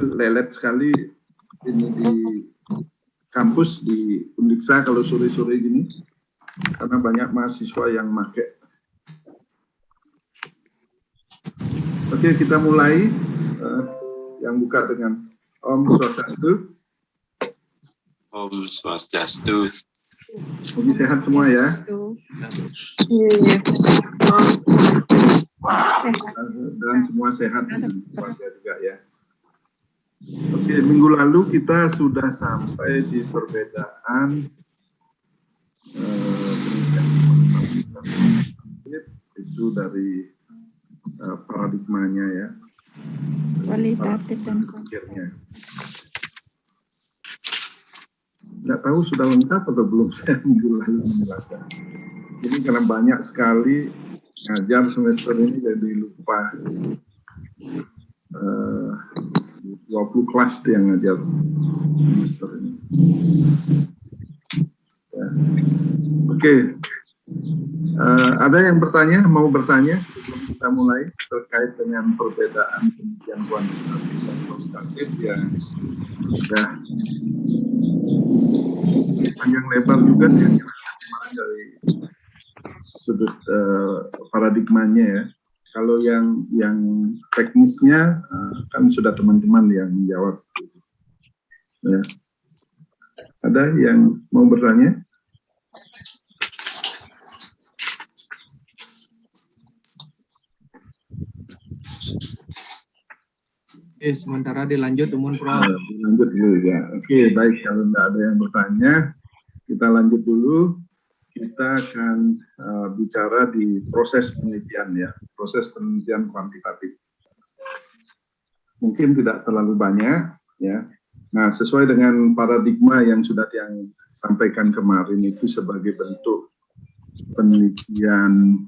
lelet sekali ini di kampus di Undiksa kalau sore-sore gini, karena banyak mahasiswa yang pakai. Oke, kita mulai. Yang buka dengan Om Swastiastu. Om Swastiastu. Semoga sehat semua ya. Dan semua sehat dan keluarga juga ya. Oke, minggu lalu kita sudah sampai di perbedaan itu dari paradigmanya ya. Kualitatif dan akhirnya. Nggak tahu sudah lengkap atau belum saya minggu lalu menjelaskan. Ini karena banyak sekali ngajar semester ini jadi lupa 20 kelas yang ngajar semester ini. Ya. Oke. Ada yang mau bertanya sebelum kita mulai terkait dengan perbedaan penelitian kuantitatif dan kualitatif yang sudah panjang lebar juga yang kemarin dari sudut paradigmanya ya. Kalau yang teknisnya kan sudah teman-teman yang menjawab. Ya. Ada yang mau bertanya? Oke, sementara dilanjut Umun Prof. Lanjut dulu ya. Oke, baik, kalau tidak ada yang bertanya, kita lanjut dulu. Kita akan bicara di proses penelitian ya, proses penelitian kuantitatif. Mungkin tidak terlalu banyak ya. Nah, sesuai dengan paradigma yang sudah yang sampaikan kemarin itu sebagai bentuk penelitian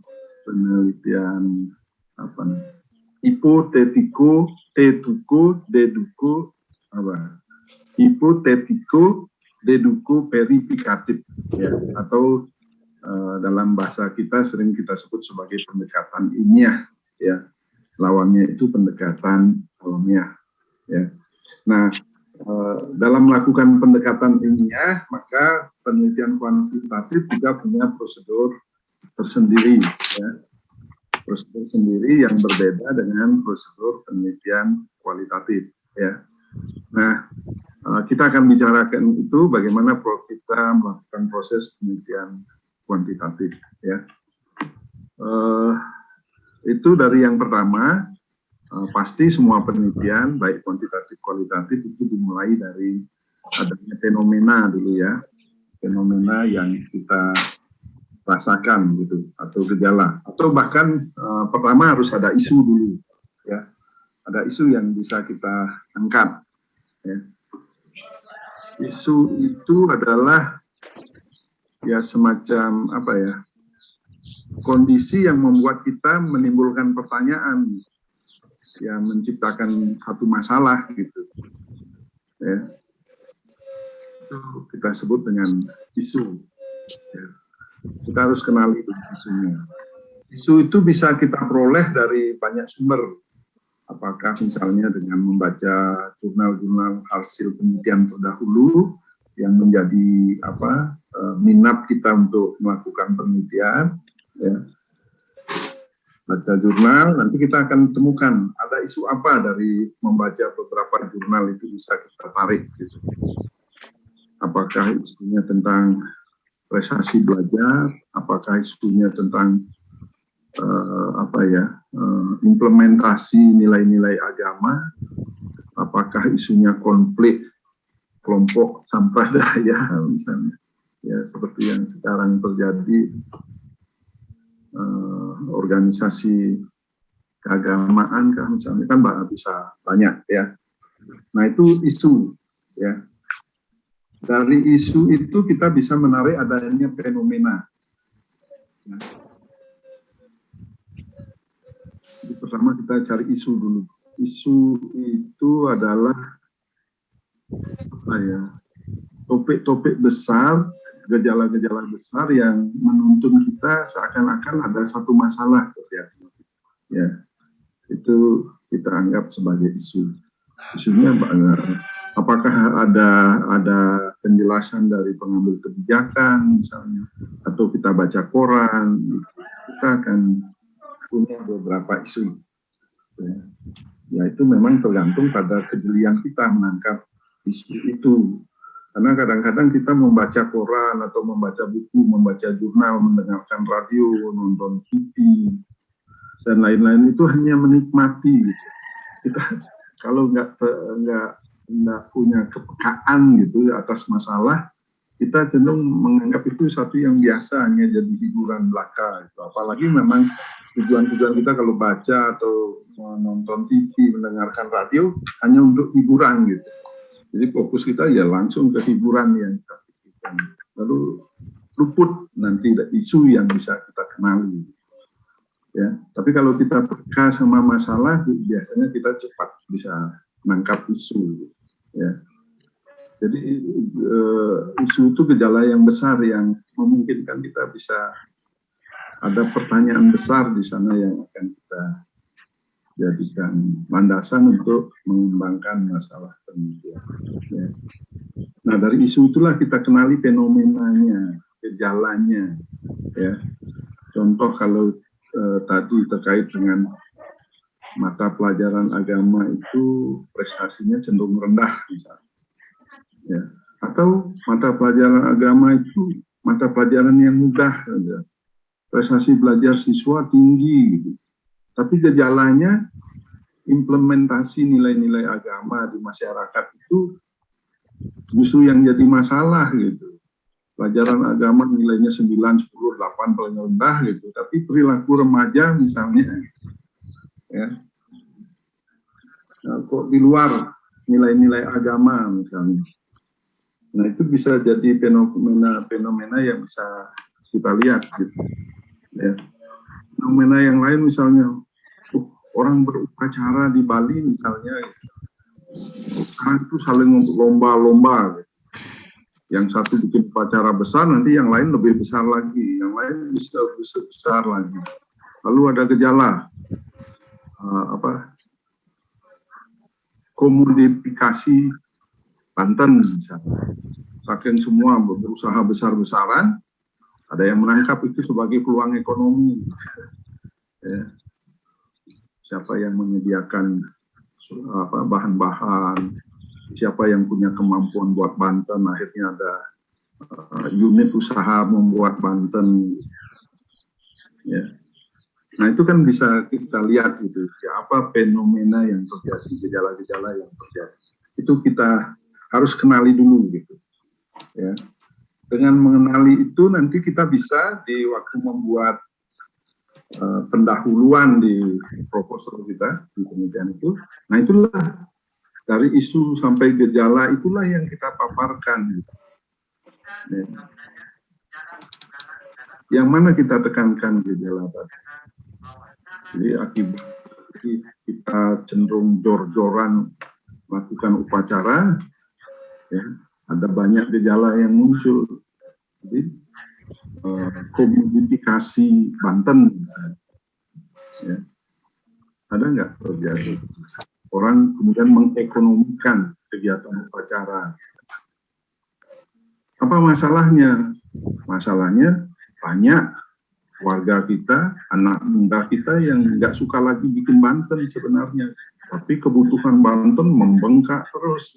apa nih? Hipotetiko, tetuko, deduko, hipotetiko, deduko, verifikatif, ya, atau dalam bahasa kita sering kita sebut sebagai pendekatan ilmiah, ya, lawannya itu pendekatan alamiah, ya. Nah, dalam melakukan pendekatan ilmiah, maka penelitian kuantitatif juga punya prosedur tersendiri, ya. Prosedur sendiri yang berbeda dengan prosedur penelitian kualitatif ya. Nah, kita akan bicarakan itu bagaimana kita melakukan proses penelitian kuantitatif ya. Itu dari yang pertama, pasti semua penelitian baik kuantitatif kualitatif itu dimulai dari adanya fenomena dulu ya. Fenomena yang kita rasakan gitu atau gejala atau bahkan pertama harus ada isu dulu ya, ada isu yang bisa kita angkat ya. Isu itu adalah ya semacam apa ya, kondisi yang membuat kita menimbulkan pertanyaan ya, menciptakan satu masalah gitu ya, itu kita sebut dengan isu ya. Kita harus kenali isunya. Isu itu bisa kita peroleh dari banyak sumber. Apakah misalnya dengan membaca jurnal-jurnal hasil penelitian terdahulu yang menjadi minat kita untuk melakukan penelitian. Ya. Baca jurnal, nanti kita akan temukan ada isu apa dari membaca beberapa jurnal itu bisa kita tarik. Gitu. Apakah isunya tentang prestasi belajar, apakah isunya tentang implementasi nilai-nilai agama, apakah isunya konflik kelompok sampradaya misalnya, ya seperti yang sekarang terjadi organisasi keagamaan kan misalnya kan bisa banyak ya. Nah itu isu ya. Dari isu itu kita bisa menarik adanya fenomena. Nah, jadi pertama kita cari isu dulu. Isu itu adalah apa ya? Topik-topik besar, gejala-gejala besar yang menuntun kita seakan-akan ada satu masalah terjadi. Ya, itu kita anggap sebagai isu. isunya apakah ada penjelasan dari pengambil kebijakan misalnya, atau kita baca koran, kita akan punya beberapa isu. Ya itu memang tergantung pada kejelian kita menangkap isu itu. Karena kadang-kadang kita membaca koran atau membaca buku, membaca jurnal, mendengarkan radio, nonton TV, dan lain-lain itu hanya menikmati. Gitu. Kita kalau nggak punya kepekaan gitu atas masalah, kita cenderung menganggap itu satu yang biasa, hanya jadi hiburan belaka. Gitu. Apalagi memang tujuan-tujuan kita kalau baca atau menonton TV, mendengarkan radio hanya untuk hiburan gitu. Jadi fokus kita ya langsung ke hiburan yang kita pikirkan. Lalu luput nanti isu yang bisa kita kenali. Ya, tapi kalau kita peka sama masalah, biasanya kita cepat bisa menangkap isu. Ya. Jadi isu itu gejala yang besar yang memungkinkan kita bisa ada pertanyaan besar di sana yang akan kita jadikan landasan untuk mengembangkan masalah penelitian. Ya. Nah dari isu itulah kita kenali fenomenanya, gejalanya. Ya. Contoh kalau tadi terkait dengan mata pelajaran agama itu prestasinya cenderung rendah misalnya. Ya. Atau mata pelajaran agama itu mata pelajaran yang mudah saja. Prestasi belajar siswa tinggi gitu. Tapi gejalanya implementasi nilai-nilai agama di masyarakat itu justru yang jadi masalah gitu. Pelajaran agama nilainya 9, 10, 8 paling rendah gitu. Tapi perilaku remaja misalnya ya. Nah, kok di luar nilai-nilai agama misalnya. Nah, itu bisa jadi fenomena yang bisa kita lihat gitu. Ya. Fenomena yang lain misalnya orang berupacara di Bali misalnya orang itu saling lomba-lomba gitu. Yang satu bikin upacara besar, nanti yang lain lebih besar lagi, yang lain bisa besar lagi. Lalu ada gejala komodifikasi Banten misalnya. Saking semua berusaha besar-besaran, ada yang menangkap itu sebagai peluang ekonomi. Ya. Siapa yang menyediakan bahan-bahan, siapa yang punya kemampuan buat Banten, akhirnya ada unit usaha membuat Banten. Ya. Nah itu kan bisa kita lihat gitu, ya, apa fenomena yang terjadi, gejala-gejala yang terjadi. Itu kita harus kenali dulu gitu. Ya. Dengan mengenali itu nanti kita bisa di waktu membuat pendahuluan di proposal kita di penelitian itu. Nah itulah dari isu sampai gejala itulah yang kita paparkan. Gitu. Ya. Yang mana kita tekankan gejala tadi. Jadi akibat kita cenderung jor-joran melakukan upacara, ya, ada banyak gejala yang muncul. Jadi komodifikasi Banten misalnya. Ya. Ada nggak terjadi? Orang kemudian mengekonomikan kegiatan upacara. Apa masalahnya? Masalahnya banyak warga kita, anak muda kita yang nggak suka lagi bikin Banten sebenarnya. Tapi kebutuhan Banten membengkak terus.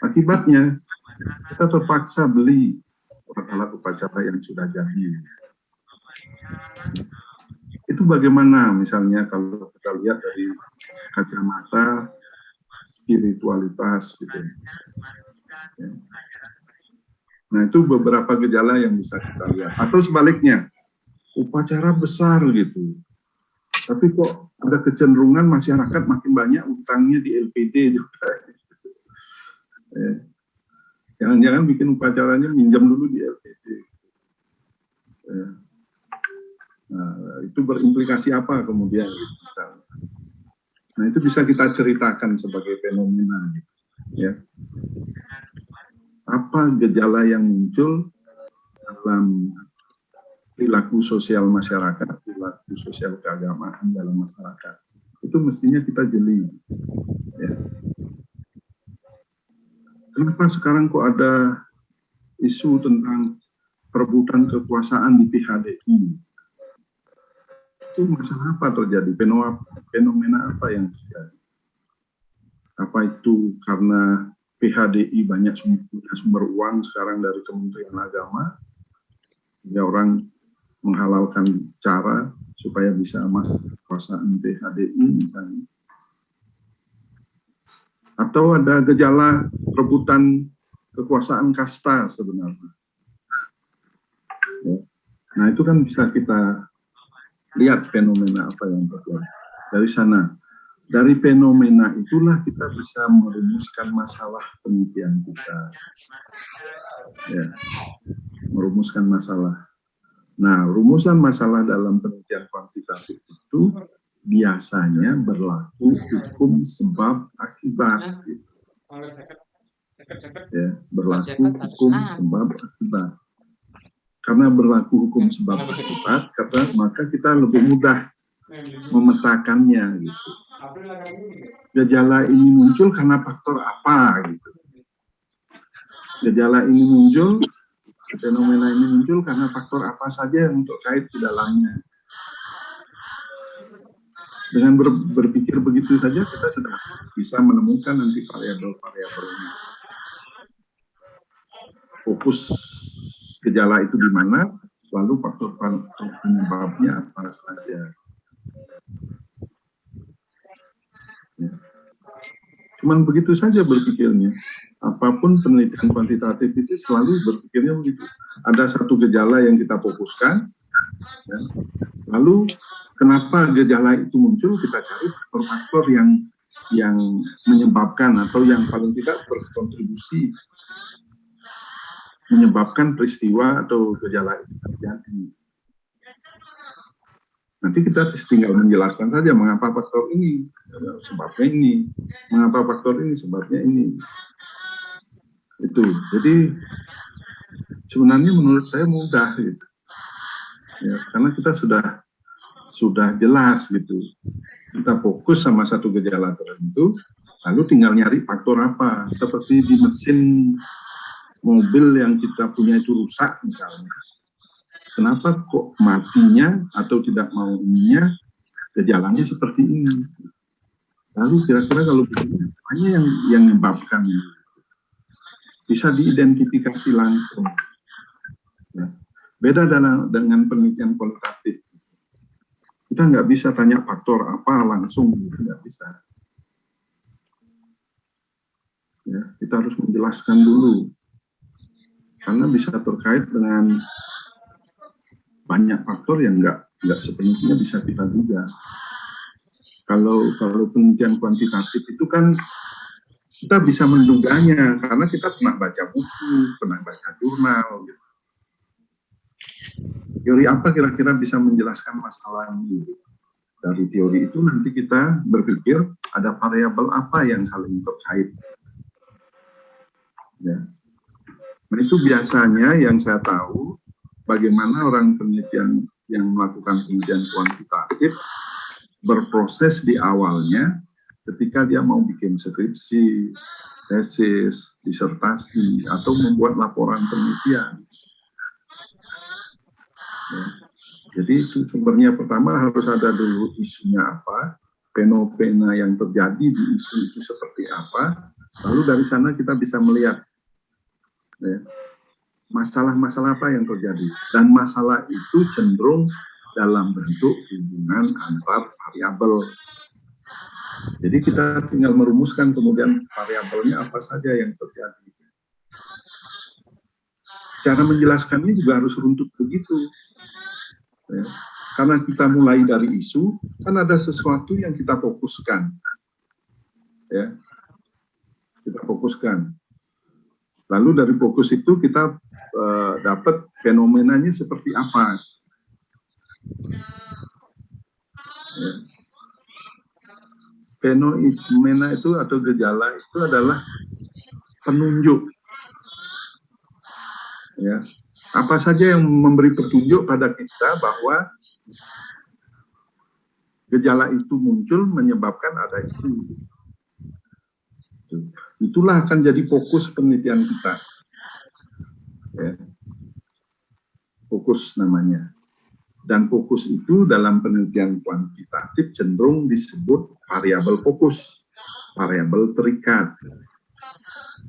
Akibatnya kita terpaksa beli alat upacara yang sudah jadi. Itu bagaimana misalnya kalau kita lihat dari kacamata spiritualitas gitu. Ya. Nah itu beberapa gejala yang bisa kita lihat. Atau sebaliknya, upacara besar gitu. Tapi kok ada kecenderungan masyarakat makin banyak utangnya di LPD juga. Jangan-jangan bikin upacaranya minjam dulu di LPD. Nah, itu berimplikasi apa kemudian? Misalnya. Nah itu bisa kita ceritakan sebagai fenomena. Ya. Apa gejala yang muncul dalam perilaku sosial masyarakat, perilaku sosial keagamaan dalam masyarakat? Itu mestinya kita jeli. Ya. Kenapa sekarang kok ada isu tentang perebutan kekuasaan di PHDI? Itu masalah apa terjadi? Fenomena apa yang terjadi? Apa itu karena PHDI banyak sumber uang sekarang dari Kementerian Agama, ya orang menghalalkan cara supaya bisa masuk kekuasaan PHDI misalnya? Atau ada gejala perebutan kekuasaan kasta sebenarnya? Ya. Nah itu kan bisa kita lihat fenomena apa yang terjadi dari sana. Dari fenomena itulah kita bisa merumuskan masalah penelitian kita. Ya, merumuskan masalah. Nah, rumusan masalah dalam penelitian kuantitatif itu biasanya berlaku hukum sebab akibat. Ya, berlaku hukum sebab akibat. Karena berlaku hukum sebab akibat, maka kita lebih mudah memetakannya gitu. Gejala ini muncul karena faktor apa gitu. Gejala ini muncul, fenomena ini muncul karena faktor apa saja yang terkait di dalamnya. Dengan berpikir begitu saja kita sudah bisa menemukan nanti variabel-variabelnya. Fokus gejala itu di mana, lalu faktor penyebabnya apa saja. Ya. Cuman begitu saja berpikirnya. Apapun penelitian kuantitatif itu selalu berpikirnya begitu. Ada satu gejala yang kita fokuskan, ya. Lalu kenapa gejala itu muncul, kita cari faktor-faktor yang menyebabkan atau yang paling tidak berkontribusi menyebabkan peristiwa atau gejala itu terjadi. Nanti kita tinggal menjelaskan saja mengapa faktor ini, sebabnya ini, mengapa faktor ini, sebabnya ini. Itu. Jadi sebenarnya menurut saya mudah gitu. Ya, karena kita sudah jelas gitu. Kita fokus sama satu gejala tertentu, lalu tinggal nyari faktor apa. Seperti di mesin mobil yang kita punya itu rusak misalnya. Kenapa kok matinya atau tidak mau ininya gejalanya seperti ini? Lalu kira-kira kalau begini, hanya yang menyebabkan bisa diidentifikasi langsung. Ya. Beda dengan penelitian kualitatif. Kita nggak bisa tanya faktor apa langsung, nggak bisa. Ya, kita harus menjelaskan dulu, karena bisa terkait dengan banyak faktor yang nggak sepenuhnya bisa kita duga. Kalau penelitian kuantitatif itu kan kita bisa menduganya karena kita pernah baca buku, pernah baca jurnal. Gitu. Teori apa kira-kira bisa menjelaskan masalah ini? Dari teori itu nanti kita berpikir ada variabel apa yang saling terkait. Ya. Nah itu biasanya yang saya tahu bagaimana orang penelitian yang melakukan penelitian kuantitatif berproses di awalnya ketika dia mau bikin skripsi, tesis, disertasi, atau membuat laporan penelitian. Ya. Jadi itu sumbernya pertama harus ada dulu isunya apa, fenomena yang terjadi di isu itu seperti apa, lalu dari sana kita bisa melihat ya, masalah-masalah apa yang terjadi. Dan masalah itu cenderung dalam bentuk hubungan antar variabel. Jadi kita tinggal merumuskan kemudian variabelnya apa saja yang terjadi. Cara menjelaskannya juga harus runtut begitu. Ya. Karena kita mulai dari isu, kan ada sesuatu yang kita fokuskan. Ya. Kita fokuskan. Lalu dari fokus itu kita dapat fenomenanya seperti apa. Ya. Fenomena itu atau gejala itu adalah penunjuk. Ya. Apa saja yang memberi petunjuk pada kita bahwa gejala itu muncul menyebabkan ada isu. Itulah akan jadi fokus penelitian kita. Ya. Fokus namanya. Dan fokus itu dalam penelitian kuantitatif cenderung disebut variabel fokus, variabel terikat,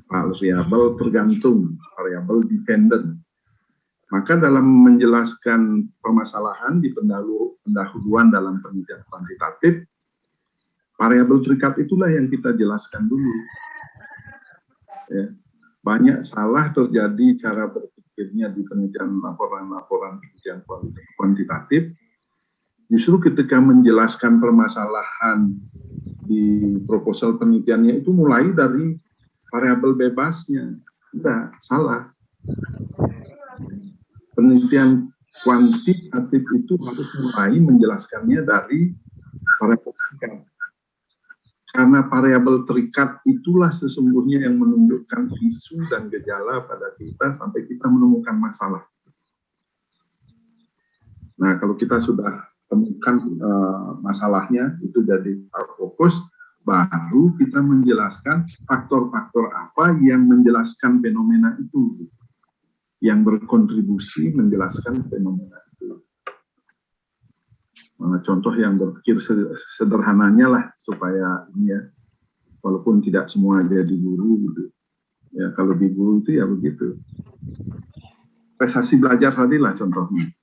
variabel tergantung, variabel dependent. Maka dalam menjelaskan permasalahan di pendahuluan dalam penelitian kuantitatif, variabel terikat itulah yang kita jelaskan dulu. Ya. Banyak salah terjadi cara berpikirnya di penelitian laporan-laporan penelitian kuantitatif. Justru ketika menjelaskan permasalahan di proposal penelitiannya itu mulai dari variabel bebasnya. Tidak, salah. Penelitian kuantitatif itu harus mulai menjelaskannya dari variabel terikat. Karena variabel terikat itulah sesungguhnya yang menunjukkan isu dan gejala pada kita sampai kita menemukan masalah. Nah, kalau kita sudah temukan masalahnya, itu jadi fokus, baru kita menjelaskan faktor-faktor apa yang menjelaskan fenomena itu, yang berkontribusi menjelaskan fenomena itu. Contoh yang berpikir sederhananya lah supaya ini ya, walaupun tidak semua jadi guru gitu. Ya kalau di guru itu ya begitu. Prestasi belajar tadi lah contohnya.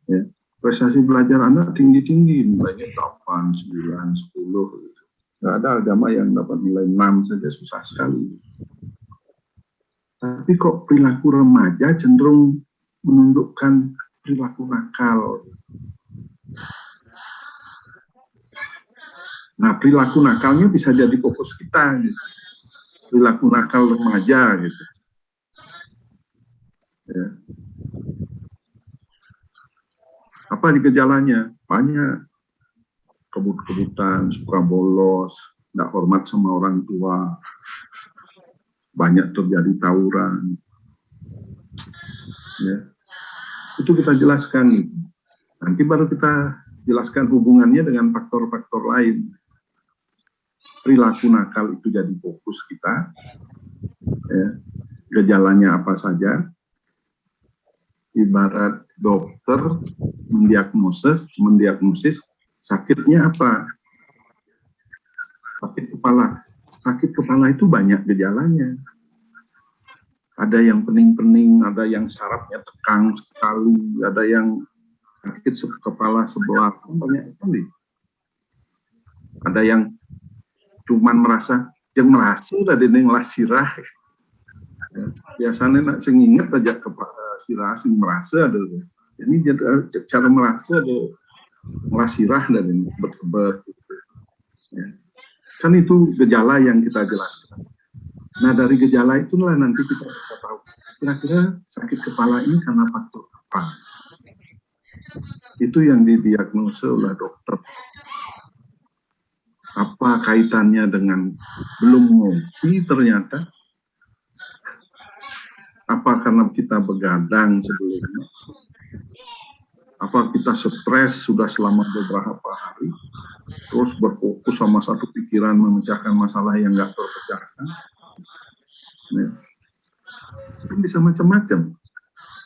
Ya, prestasi belajar anak tinggi-tinggi, nilainya 8, 9, 10 gitu. Nggak ada agama yang dapat nilai 6 saja, susah sekali. Tapi kok perilaku remaja cenderung menunjukkan perilaku nakal. Nah, perilaku nakalnya bisa jadi fokus kita, gitu. Perilaku nakal remaja, gitu. Ya. Apa di gejalanya? Banyak kebut-kebutan, suka bolos, tidak hormat sama orang tua, banyak terjadi tawuran. Ya. Itu kita jelaskan. Nanti baru kita jelaskan hubungannya dengan faktor-faktor lain. Perilaku nakal itu jadi fokus kita. Ya. Gejalanya apa saja. Ibarat dokter mendiagnosis sakitnya apa? Sakit kepala. Sakit kepala itu banyak gejalanya. Ada yang pening-pening, ada yang sarafnya tegang sekali, ada yang sakit kepala sebelah, banyak sekali. Ada yang cuman merasa udah deneng lah sirah. Biasanya nak sing inget aja kepala sirah sing merasa ada. Ini cara merasa ada melasirah dan ini berkebat. Ya. Kan itu gejala yang kita jelaskan. Nah dari gejala itulah nanti kita bisa tahu kira-kira sakit kepala ini karena faktor apa. Itu yang didiagnosa oleh dokter. Apa kaitannya dengan belum ngopi ternyata? Apa karena kita begadang sebelumnya? Apa kita stres sudah selama beberapa hari? Terus berfokus sama satu pikiran memecahkan masalah yang nggak terpecahkan? Ya. Itu bisa macam-macam.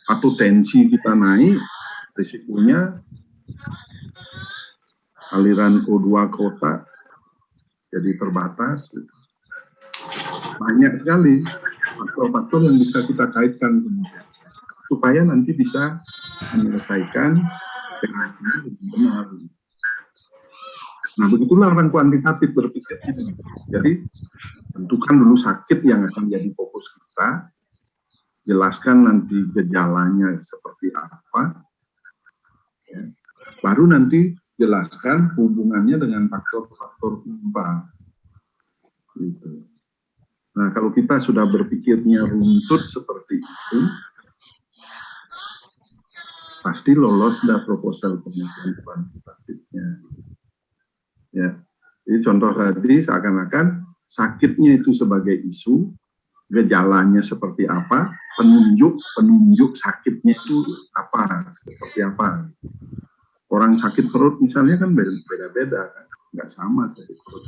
Atau tensi kita naik, risikonya aliran O2 ke otak jadi terbatas. Banyak sekali faktor-faktor yang bisa kita kaitkan supaya nanti bisa menyelesaikan terapinya dengan benar. Nah, begitulah orang kuantitatif berpikirnya. Jadi, tentukan dulu sakit yang akan jadi fokus kita, jelaskan nanti gejalanya seperti apa, ya. Baru nanti jelaskan hubungannya dengan faktor-faktor timbang. Gitu. Nah, kalau kita sudah berpikirnya runtut seperti itu, pasti lolos dah proposal penelitian kuantitatifnya. Ya, jadi contoh tadi seakan-akan sakitnya itu sebagai isu, gejalanya seperti apa, penunjuk sakitnya itu apa, seperti apa. Orang sakit perut misalnya kan beda-beda, kan? Nggak sama sakit perut.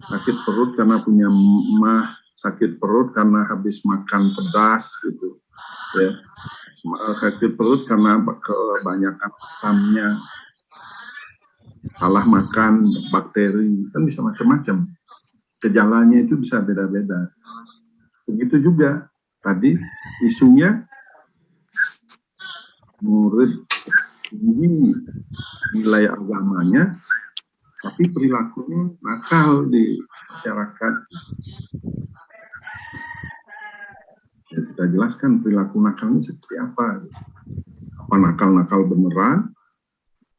sakit perut karena punya mah, sakit perut karena habis makan pedas gitu, ya. Sakit perut karena kebanyakan asamnya, salah makan, bakteri, kan bisa macam-macam. Gejalanya itu bisa beda-beda. Begitu juga tadi isunya murid tinggi nilai agamanya, tapi perilakunya nakal di masyarakat. Ya, kita jelaskan perilaku nakalnya seperti apa. Apa nakal-nakal beneran,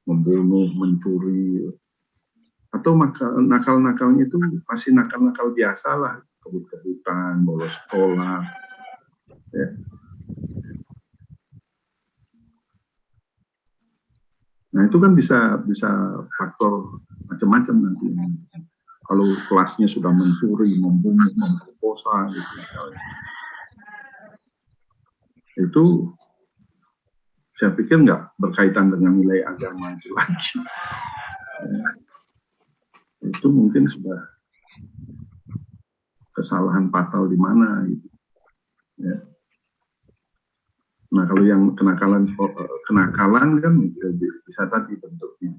membunuh, mencuri, atau nakal-nakalnya itu masih nakal-nakal biasa lah, kebut-kebutan, bolos sekolah. Ya. Nah itu kan bisa faktor macam-macam nanti. Kalau kelasnya sudah mencuri, membunuh, memperkosa, gitu misalnya. Itu saya pikir nggak berkaitan dengan nilai agama itu lagi. Ya. Itu mungkin sudah kesalahan fatal di mana gitu. Ya. Nah kalau yang kenakalan kan bisa tadi bentuknya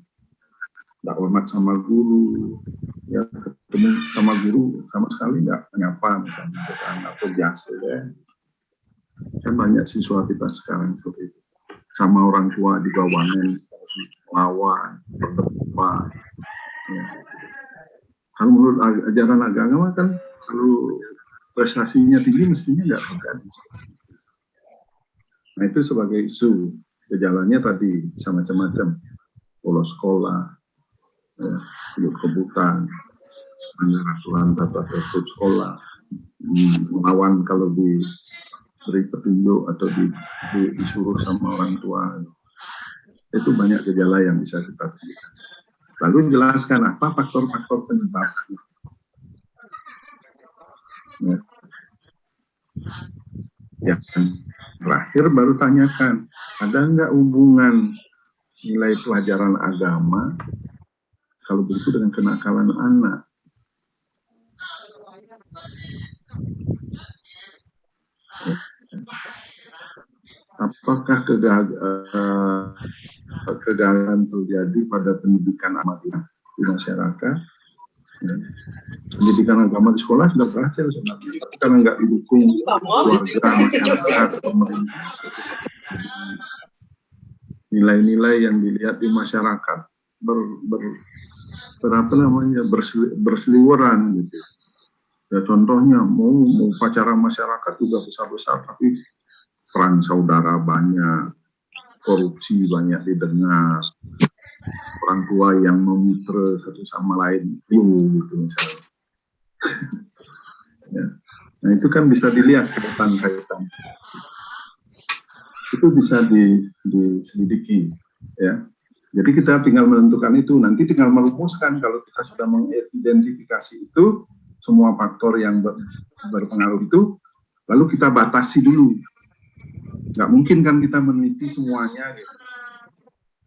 nggak hormat sama guru, ya ketemu sama guru sama sekali nggak menyapa misalnya, atau biasa ya. Kan banyak siswa kita sekarang seperti itu. Sama orang tua juga wamen, lawan, berdebat. Ya. Kalau menurut ajaran agama kan kalau prestasinya tinggi mestinya nggak terjadi. Nah itu sebagai isu, gejalanya tadi bisa macam-macam, bolos sekolah, ya, kebutuhan, melanggar aturan tata tertib sekolah, melawan kalau diberi petunjuk atau disuruh sama orang tua. Itu banyak gejala yang bisa kita temukan. Lalu jelaskan apa faktor-faktor penyebab. Ya. Yang terakhir baru tanyakan, ada nggak hubungan nilai pelajaran agama kalau begitu dengan kenakalan anak? Ya. Apakah kegagalan terjadi pada pendidikan agama di masyarakat? Ya. Pendidikan agama di sekolah sudah berhasil sebenarnya, tapi karena nggak didukung keluarga, masyarakat, pemerintah, nilai-nilai yang dilihat di masyarakat berseliweran gitu. Ya contohnya mau upacara masyarakat juga besar-besar, tapi perang saudara banyak, korupsi banyak didengar, orang tua yang memitra satu sama lain gitu misalnya. Ya. Nah itu kan bisa dilihat kaitan-kaitan. Itu bisa diselidiki, ya. Jadi kita tinggal menentukan itu, nanti tinggal merumuskan kalau kita sudah mengidentifikasi itu semua faktor yang berpengaruh itu, lalu kita batasi dulu. Nggak mungkin kan kita meneliti semuanya, gitu.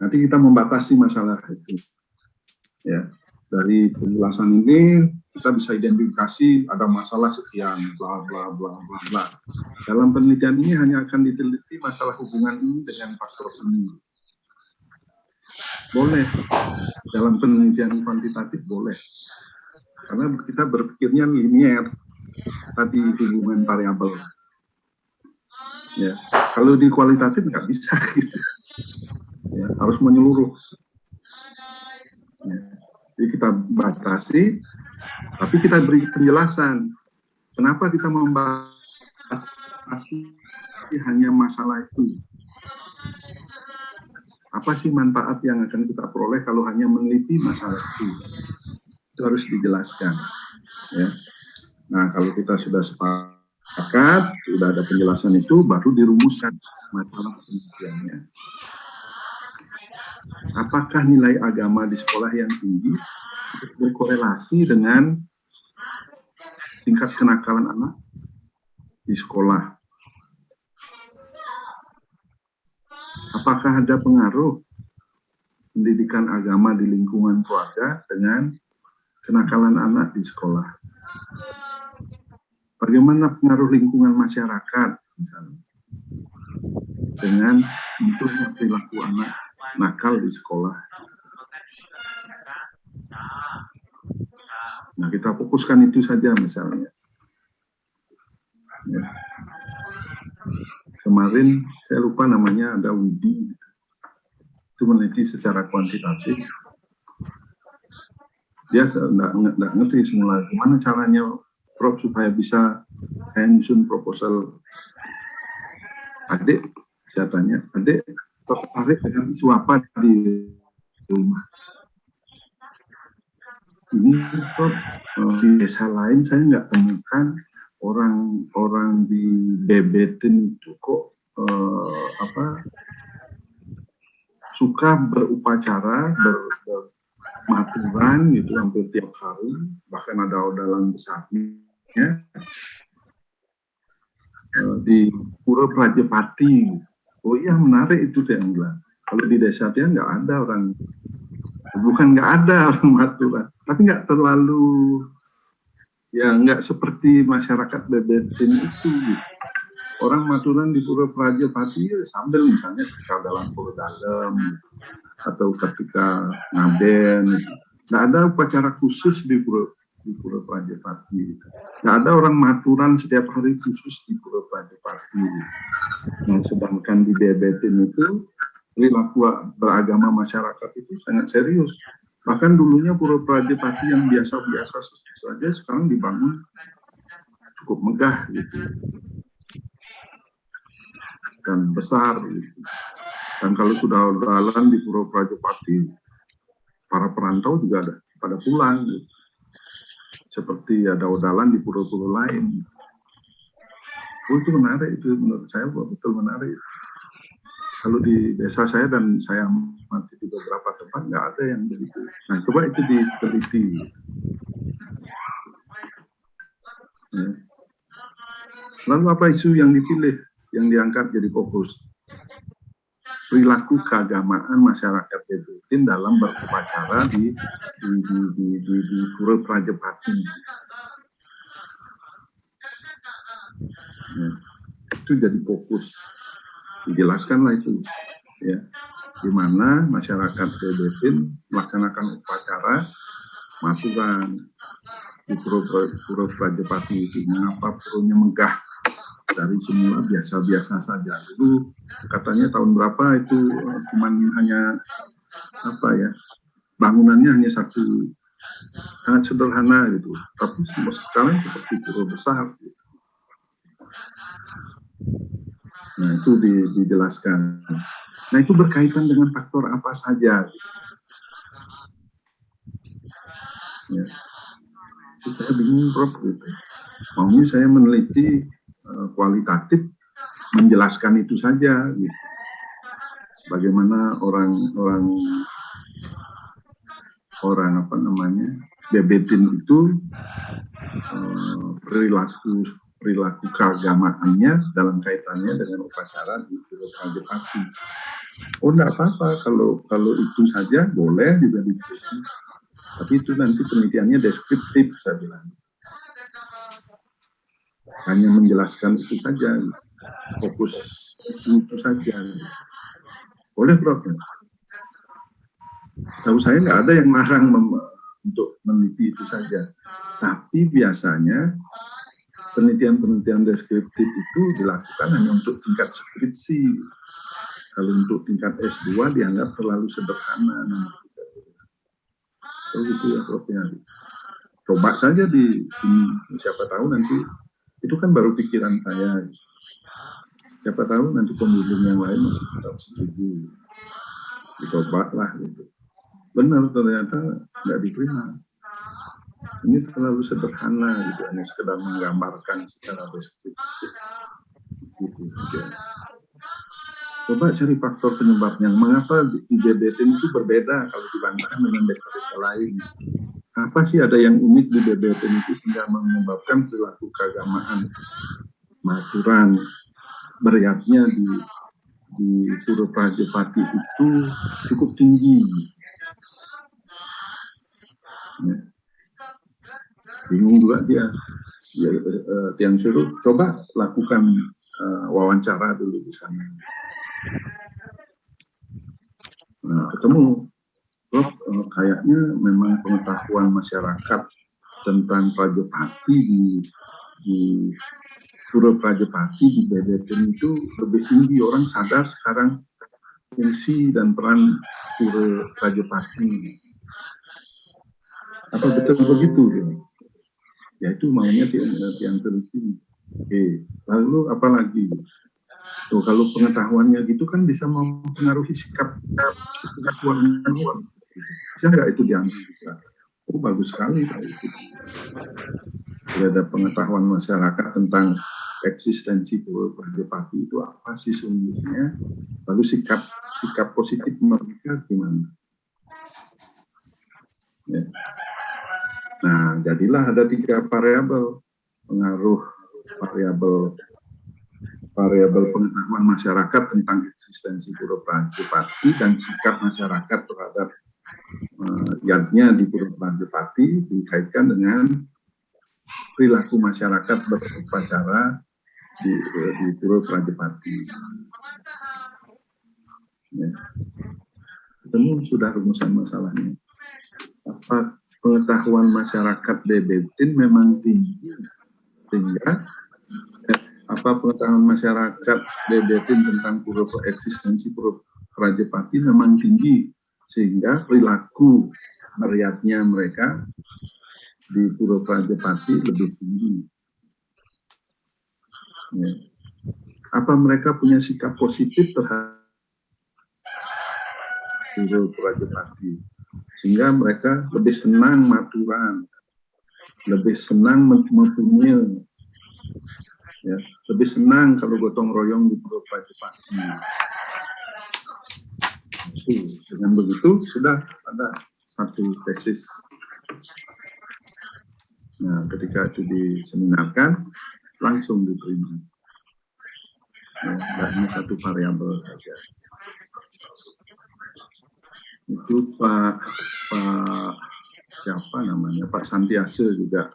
Nanti kita membatasi masalah itu, ya. Dari penjelasan ini kita bisa identifikasi ada masalah sekian, bla bla bla bla bla. Dalam penelitian ini hanya akan diteliti masalah hubungan ini dengan faktor ini. Boleh dalam penelitian kuantitatif boleh, karena kita berpikirnya linier tadi hubungan variabel. Ya, kalau di kualitatif nggak bisa gitu. Ya, harus menyeluruh. Ya. Jadi kita batasi, tapi kita beri penjelasan kenapa kita membatasi hanya masalah itu. Apa sih manfaat yang akan kita peroleh kalau hanya meneliti masalah itu? Itu harus dijelaskan. Ya. Nah, kalau kita sudah sepakat, sudah ada penjelasan itu, baru dirumuskan masalah penelitiannya. Apakah nilai agama di sekolah yang tinggi berkorelasi dengan tingkat kenakalan anak di sekolah? Apakah ada pengaruh pendidikan agama di lingkungan keluarga dengan kenakalan anak di sekolah. Bagaimana pengaruh lingkungan masyarakat, misalnya, dengan munculnya perilaku anak nakal di sekolah. Nah, kita fokuskan itu saja misalnya. Ya. Kemarin saya lupa namanya, ada Widi, itu meneliti secara kuantitatif. Dia nggak ngerti semula gimana caranya Prof supaya bisa saya nyusun proposal. Adik, saya tanya, adik tertarik dengan isu apa di rumah? Ini Prof, di desa lain saya nggak temukan orang-orang di bebetin itu kok suka berupacara, bermaturan gitu hampir tiap hari, bahkan ada odalan besarnya di Pura Prajepati. Oh iya, menarik itu dia bilang. Kalau di desa dia nggak ada orang, bukan nggak ada orang maturan, tapi nggak terlalu, ya nggak seperti masyarakat bebetin itu. Gitu. Orang maturan di Pura Prajepati sambil misalnya ketika dalam pura dalam atau ketika ngaben, nggak ada upacara khusus di Pura Prajepati. Nggak ada orang maturan setiap hari khusus di Pura Prajepati. Nah, sedangkan di bebetin itu perilaku beragama masyarakat itu sangat serius. Bahkan dulunya Pura Prajepati yang biasa-biasa saja sekarang dibangun cukup megah gitu. Dan besar gitu. Dan kalau sudah jalan di Pura Prajepati, para perantau juga ada pada pulang gitu. Seperti ada odalan di pulau-pulau lain. Oh, itu menarik, itu menurut saya betul menarik. Kalau di desa saya dan saya amati di beberapa tempat nggak ada yang begitu. Nah, coba itu diteliti. Ya. Lalu apa isu yang dipilih, yang diangkat jadi fokus? Perilaku keagamaan masyarakat bebetin dalam berupacara di Pura Prajepati. Ya. Itu jadi fokus. Dijelaskanlah itu, ya, di mana masyarakat bebetin melaksanakan upacara maturan di Pura Prajepati itu. Mengapa purunya megah? Dari semula biasa-biasa saja. Dulu katanya tahun berapa itu cuman hanya apa ya, bangunannya hanya satu, sangat sederhana gitu. Tapi sekarang seperti pura besar. Gitu. Nah, itu dijelaskan. Nah, itu berkaitan dengan faktor apa saja. Ya. Itu saya bingung, Prof. Gitu. Maunya saya meneliti kualitatif, menjelaskan itu saja. Gitu. Bagaimana orang apa namanya, bebetin itu perilaku keagamaannya dalam kaitannya dengan upacara di Pura Prajepati. Oh, enggak apa-apa kalau itu saja boleh juga diteliti. Tapi itu nanti penelitiannya deskriptif, saya bilang. Hanya menjelaskan itu saja, fokus itu saja. Boleh, Prof. Tahu saya nggak ada yang larang untuk meneliti itu saja. Tapi biasanya penelitian-penelitian deskriptif itu dilakukan hanya untuk tingkat skripsi. Kalau untuk tingkat S2 dianggap terlalu sederhana. Oh gitu ya, Prof. Coba saja di sini, siapa tahu nanti, itu kan baru pikiran saya. Siapa tahu nanti pembimbing yang lain masih tetap setuju. Dicoba lah gitu. Benar, ternyata nggak diterima. Ini terlalu sederhana gitu, hanya sekedar menggambarkan secara deskriptif. Gitu aja. Coba cari faktor penyebabnya. Mengapa di bebetin itu berbeda kalau dibandingkan dengan desa-desa lain? Apa sih ada yang unik di bebetin itu sehingga menyebabkan perilaku keagamaan maturan beratnya di Pura Prajepati itu cukup tinggi. Ya. Bingung juga dia yang suruh coba lakukan wawancara dulu di sana. Nah, ketemu, Prof, kayaknya memang pengetahuan masyarakat tentang Rajapati di Pura Rajapati di BBTN itu lebih tinggi. Orang sadar sekarang fungsi dan peran Pura Rajapati. Apa betul begitu? Ya itu maunya yang teliti. Oke, lalu apa lagi? Tuh, kalau pengetahuannya gitu kan bisa mempengaruhi sikap warga. Bisa nggak itu diambil juga? Oh, bagus sekali. Tidak ada pengetahuan masyarakat tentang eksistensi Pura Rajapati itu apa sih sesungguhnya, lalu sikap positif mereka gimana? Ya. Nah, jadilah ada 3 variabel pengaruh variabel pengetahuan masyarakat tentang eksistensi Pura Rajapati dan sikap masyarakat terhadap yardnya di Pura Rajapati dikaitkan dengan perilaku masyarakat berupacara di Pura Rajapati. Ya. Ketemu sudah rumusan masalahnya. Apa pengetahuan masyarakat BBTN memang tinggi sehingga apa pengetahuan masyarakat BBTN tentang eksistensi Pura Rajapati memang tinggi sehingga perilaku meriatnya mereka di Pura Rajapati lebih tinggi. Ya. Apa mereka punya sikap positif terhadap Pura Rajapati sehingga mereka lebih senang maturan, lebih senang mempunyai, ya, lebih senang kalau gotong royong di Pura Rajapati. Dengan begitu sudah ada satu tesis. Nah, ketika itu diseminarkan langsung diterima. Ya, hanya satu variabel saja. Itu Pak siapa namanya, Pak Santiase juga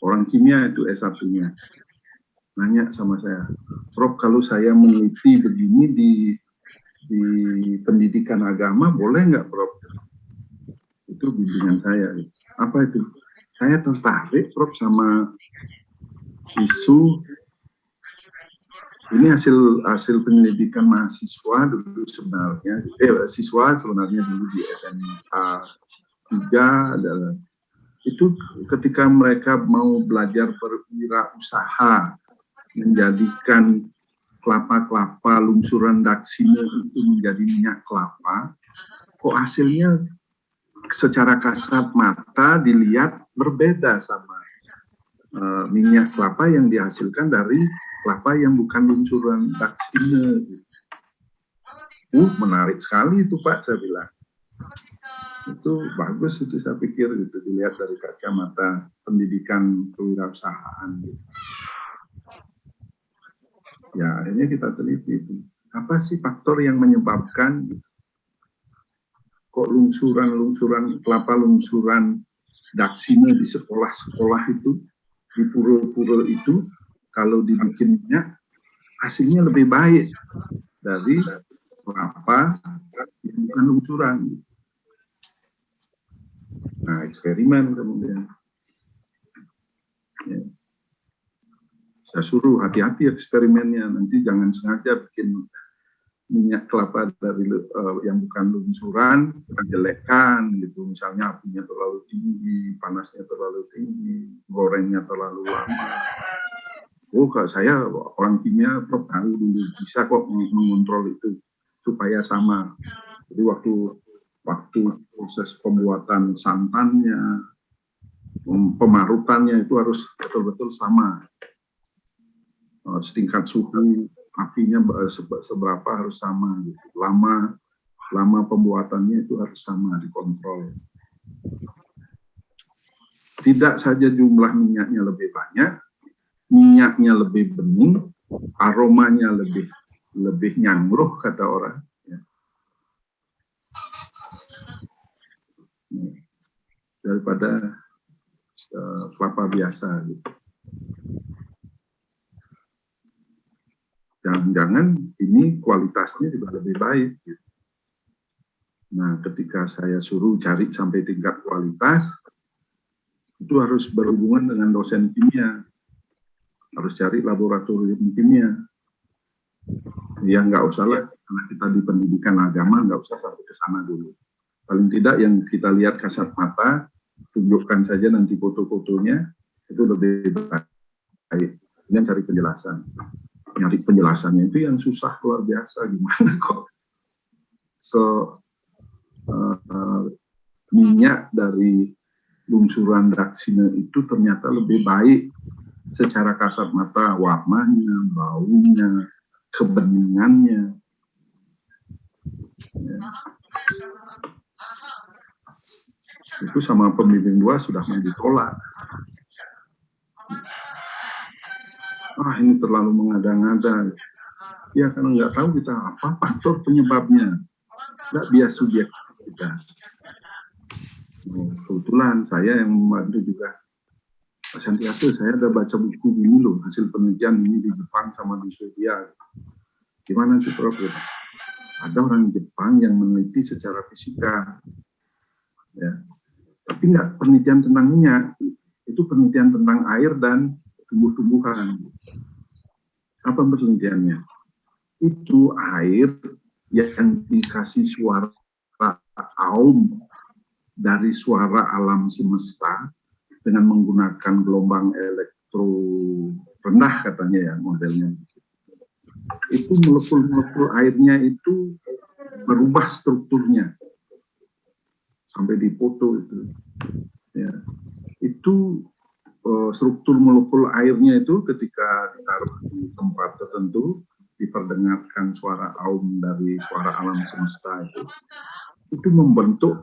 orang kimia itu S1-nya nanya sama saya, Prof, kalau saya meneliti begini di pendidikan agama boleh nggak, Prof? Itu bimbingan saya. Apa itu? Saya tertarik, Prof, sama isu ini hasil penyelidikan mahasiswa dulu sebenarnya, siswa sebenarnya dulu di SMA 3 adalah itu ketika mereka mau belajar berwirausaha menjadikan kelapa-kelapa lungsuran daksina itu menjadi minyak kelapa, kok hasilnya secara kasat mata dilihat berbeda sama minyak kelapa yang dihasilkan dari kelapa yang bukan lungsuran daksina. Menarik sekali itu Pak, saya bilang. Itu bagus itu saya pikir gitu, dilihat dari kacamata pendidikan kewirausahaan gitu. Ya akhirnya kita teliti itu. Apa sih faktor yang menyebabkan kok lungsuran kelapa lungsuran daksina di sekolah-sekolah itu, di pura-pura itu, kalau dibikin minyak hasilnya lebih baik dari kelapa yang bukan lungsuran. Nah, eksperimen kemudian. Ya. Saya suruh hati-hati eksperimennya, nanti jangan sengaja bikin minyak kelapa dari yang bukan lungsuran, jelekkan gitu, misalnya apinya terlalu tinggi, panasnya terlalu tinggi, gorengnya terlalu lama. Kalau saya orang kimia tahu dulu, bisa kok mengontrol itu supaya sama. Jadi waktu proses pembuatan santannya, pemarutannya itu harus betul-betul sama. Setingkat suhu, apinya seberapa harus sama. Gitu. Lama pembuatannya itu harus sama, dikontrol. Tidak saja jumlah minyaknya lebih banyak, minyaknya lebih bening, aromanya lebih nyangruh kata orang. Ya. Daripada kelapa biasa gitu. Jangan-jangan ini kualitasnya juga lebih baik gitu. Nah, ketika saya suruh cari sampai tingkat kualitas, itu harus berhubungan dengan dosen kimia, harus cari laboratorium kimia. Ya nggak usah lah, karena kita di pendidikan agama nggak usah sampai ke sana dulu. Paling tidak yang kita lihat kasat mata, tunjukkan saja nanti foto-fotonya, itu lebih baik. Kemudian cari penjelasan. Nyari penjelasannya itu yang susah luar biasa, gimana kok ke minyak dari lungsuran daksina itu ternyata lebih baik secara kasat mata, warnanya, baunya, kebeningannya. Ya. Itu sama pembimbing 2 sudah ditolak. Ini terlalu mengada-ngada. Ya karena nggak tahu kita apa faktor penyebabnya. Nggak biasa subjektif kita. Kebetulan saya yang membantu juga Pak Santiago, saya ada baca buku ini loh, hasil penelitian ini di Jepang sama di Swedia. Gimana itu Prof? Ada orang Jepang yang meneliti secara fisika, ya. Tapi nggak penelitian tentang minyak, itu penelitian tentang air dan tumbuh-tumbuhan. Apa penelitiannya? Itu air yang dikasih suara aum dari suara alam semesta dengan menggunakan gelombang elektro rendah katanya ya modelnya. Itu molekul-molekul airnya itu berubah strukturnya sampai dipoto itu. Ya. Itu struktur molekul airnya itu ketika ditaruh di tempat tertentu diperdengarkan suara aum dari suara alam semesta itu membentuk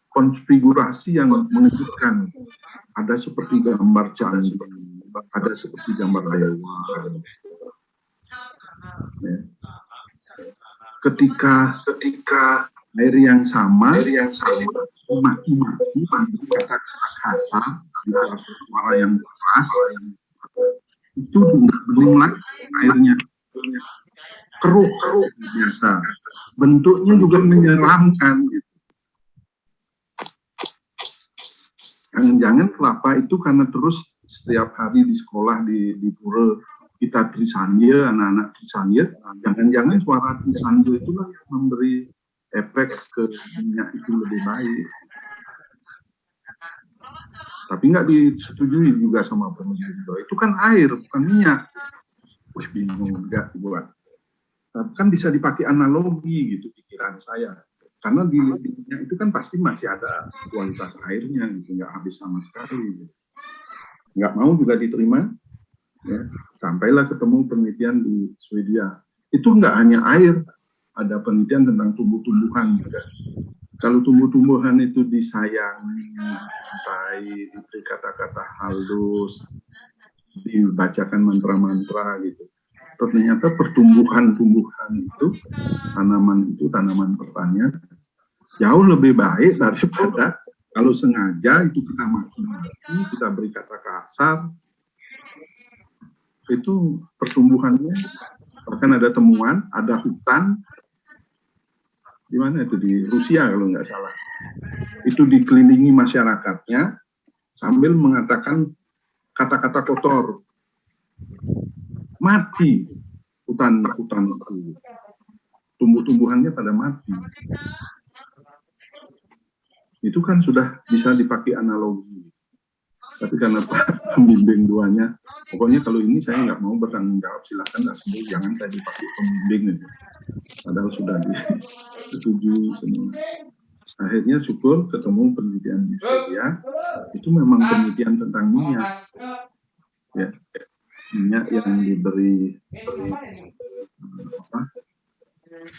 konfigurasi yang mengejutkan. Ada seperti gambar candi, ada seperti gambar dewa. Ya. Ketika air yang sama maki-maki kata-kata kasar, suara yang keras, itu bening lagi airnya. Keruh biasa. Bentuknya juga menyeramkan gitu. Jangan-jangan kelapa itu karena terus setiap hari di sekolah di pura kita trisanya, anak-anak trisanya, jangan-jangan suara trisanya itulah yang memberi efek ke minyak itu lebih baik. Tapi nggak disetujui juga sama peneliti. Itu kan air, bukan minyak. Wih, bingung nggak dibuat. Kan bisa dipakai analogi gitu pikiran saya. Karena di minyak itu kan pasti masih ada kualitas airnya, gitu, nggak habis sama sekali. Gitu. Nggak mau juga diterima. Ya. Sampailah ketemu penelitian di Swedia. Itu nggak hanya air, ada penelitian tentang tumbuh-tumbuhan juga. Kalau tumbuh-tumbuhan itu disayangi, dicintai, diberi kata-kata halus, dibacakan mantra-mantra gitu. Ternyata pertumbuhan-tumbuhan itu, tanaman pertanian, jauh lebih baik daripada kalau sengaja itu kita maki-maki, kita beri kata kasar, itu pertumbuhannya, bahkan ada temuan, ada hutan, di mana itu, di Rusia kalau nggak salah, itu dikelilingi masyarakatnya, sambil mengatakan kata-kata kotor, mati hutan itu, tumbuh-tumbuhannya pada mati. Itu kan sudah bisa dipakai analogi. Tapi karena pembimbing 2-nya, pokoknya kalau ini saya nggak mau bertanggung jawab, silakan lah semua, jangan saya dipakai pembimbing itu. Padahal sudah disetujui semua. Akhirnya syukur ketemu penelitian di Swedia, itu memang penelitian tentang minyak. Ya. Minyak yang diberi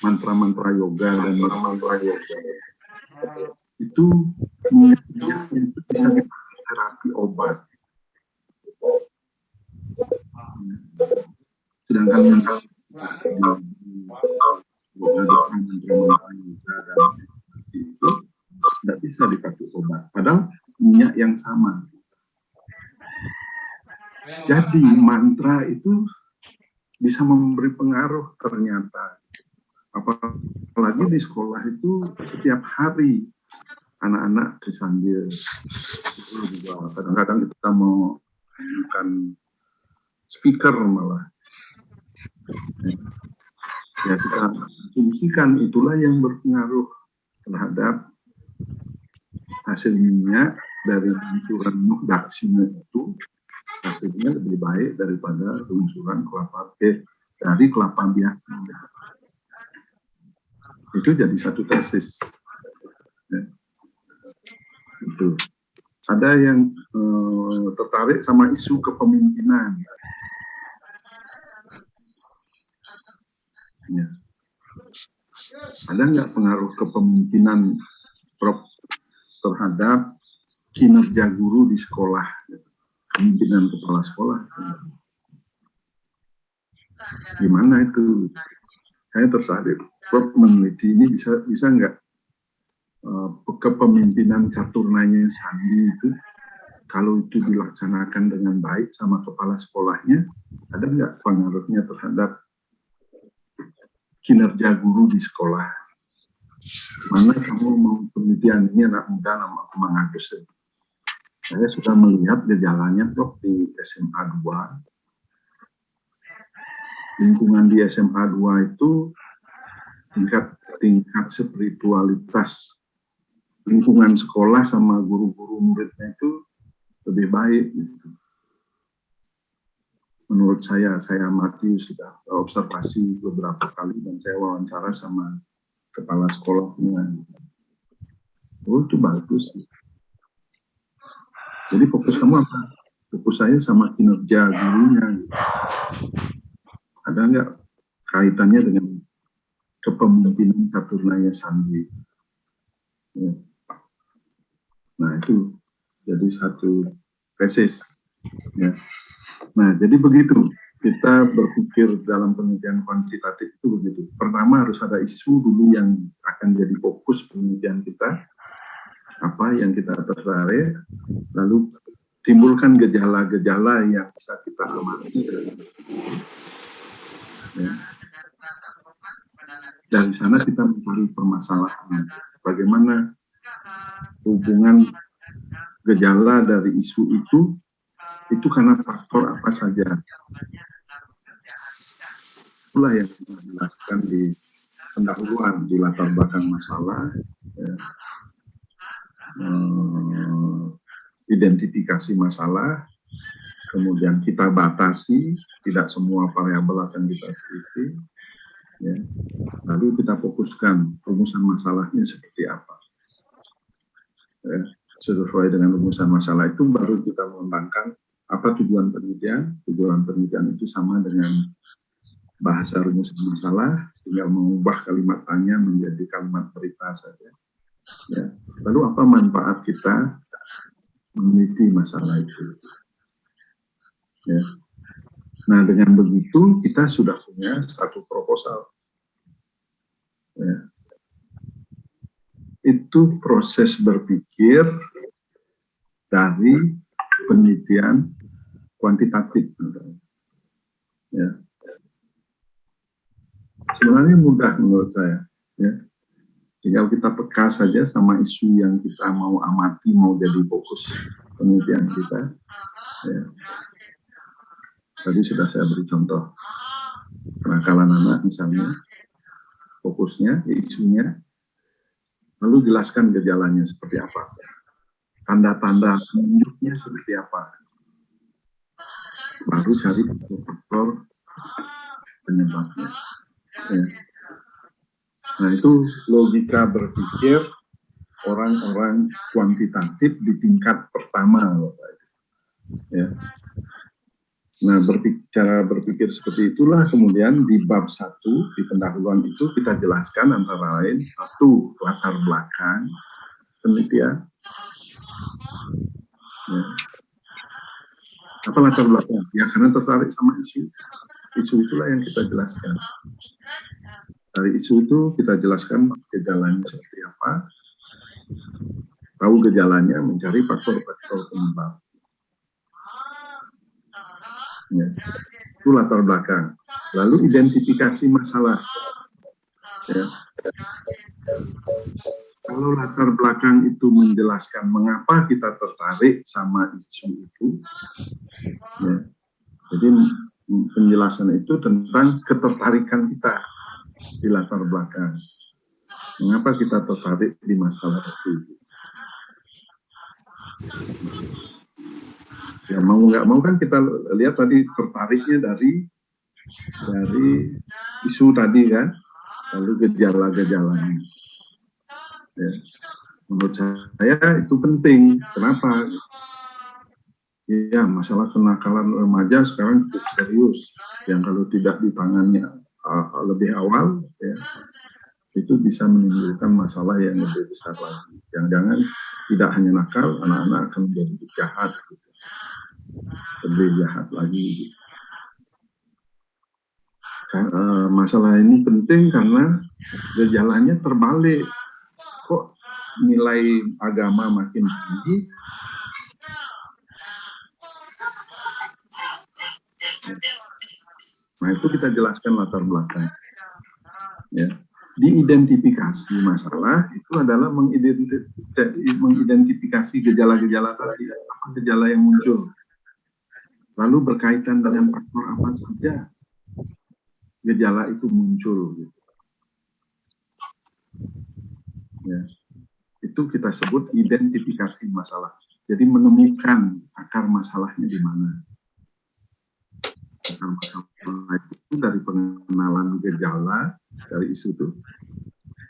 mantra-mantra yoga dan mantra yoga itu minyak itu bisa dipakai terapi obat. Sedangkan mantra yoga dan itu tidak minyak yang sama. Jadi mantra itu bisa memberi pengaruh ternyata. Apalagi di sekolah itu setiap hari anak-anak disambil. Itu juga kadang-kadang kita mau bukan speaker malah. Ya kita asumsikan itulah yang berpengaruh terhadap hasil minyak dari lungsuran muhdaksina itu, hasilnya lebih baik daripada lungsuran kelapa dari kelapa biasa. Itu jadi satu tesis. Ya. Itu. Ada yang tertarik sama isu kepemimpinan. Ya. Ada nggak pengaruh kepemimpinan Prof terhadap kinerja guru di sekolah, kepemimpinan kepala sekolah? Gimana itu? Saya tertarik. Prof meneliti ini bisa nggak kepemimpinan Caturnaya Sandi itu kalau itu dilaksanakan dengan baik sama kepala sekolahnya, ada nggak pengaruhnya terhadap kinerja guru di sekolah? Mana kamu mau penelitian ini anak muda nama Kemang Agus? Saya sudah melihat gejalanya Prof di SMA 2. Lingkungan di SMA 2 itu tingkat spiritualitas lingkungan sekolah sama guru-guru muridnya itu lebih baik gitu. Menurut saya amati sudah observasi beberapa kali dan saya wawancara sama kepala sekolahnya. Oh itu bagus. Jadi fokus kamu apa? Fokus saya sama kinerja gurunya. Ada nggak kaitannya dengan kepemimpinan Caturnaya Sandi? Ya. Nah itu jadi satu tesis. Ya. Nah, jadi begitu kita berpikir dalam penelitian kuantitatif itu begitu. Pertama harus ada isu dulu yang akan jadi fokus penelitian kita, apa yang kita tertarik, lalu timbulkan gejala-gejala yang bisa kita amati. Ya. Dari sana kita mencari permasalahan, bagaimana hubungan gejala dari isu itu karena faktor apa saja. Itulah yang kita jelaskan di pendahuluan, di latar belakang masalah, ya. Identifikasi masalah, kemudian kita batasi, tidak semua variabel akan kita teliti, ya. Lalu kita fokuskan rumusan masalahnya seperti apa. Ya. Sesuai dengan rumusan masalah itu baru kita mengembangkan apa tujuan penelitian. Tujuan penelitian itu sama dengan bahasa rumusan masalah, tinggal mengubah kalimat tanya menjadi kalimat berita saja. Ya. Lalu apa manfaat kita meneliti masalah itu? Ya. Nah dengan begitu kita sudah punya satu proposal. Ya. Itu proses berpikir dari penelitian kuantitatif. Ya. Sebenarnya mudah menurut saya. Ya. Tinggal kita peka saja sama isu yang kita mau amati, mau jadi fokus penelitian kita. Ya. Tadi sudah saya beri contoh kenakalan anak misalnya, fokusnya, isunya, lalu jelaskan gejalanya seperti apa, tanda-tanda penunjuknya seperti apa, baru cari faktor penyebabnya. Ya. Nah itu logika berpikir orang-orang kuantitatif di tingkat pertama, ya. Nah cara berpikir seperti itulah kemudian di bab 1 di pendahuluan itu kita jelaskan antara lain satu latar belakang penelitian. Ya. Apa latar belakang? Ya karena tertarik sama isu. Isu itulah yang kita jelaskan. Dari isu itu kita jelaskan gejalanya seperti apa. tahu gejalanya, mencari faktor-faktor penyebab. Ya. Itu latar belakang. Lalu identifikasi masalah. Ya. Kalau latar belakang itu menjelaskan mengapa kita tertarik sama isu itu, ya. Jadi penjelasan itu tentang ketertarikan kita di latar belakang. Mengapa kita tertarik di masalah itu? Ya mau nggak mau kan kita lihat tadi tertariknya dari isu tadi kan, lalu gejala-gejalanya. Ya. Menurut saya itu penting. Kenapa? Ya masalah kenakalan remaja sekarang cukup serius. Yang kalau tidak ditangani lebih awal, ya, itu bisa menimbulkan masalah yang lebih besar lagi. Jangan-jangan tidak hanya nakal, anak-anak akan menjadi jahat. Gitu. Lebih jahat lagi. Masalah ini penting karena gejalanya terbalik. Kok nilai agama makin tinggi? Nah itu kita jelaskan latar belakang. Ya. Diidentifikasi masalah itu adalah mengidentifikasi gejala-gejala tadi, apa gejala yang muncul. Lalu berkaitan dengan faktor apa saja gejala itu muncul. Gitu. Ya. Itu kita sebut identifikasi masalah. Jadi menemukan akar masalahnya di mana. Akar masalah itu dari pengenalan gejala dari isu itu.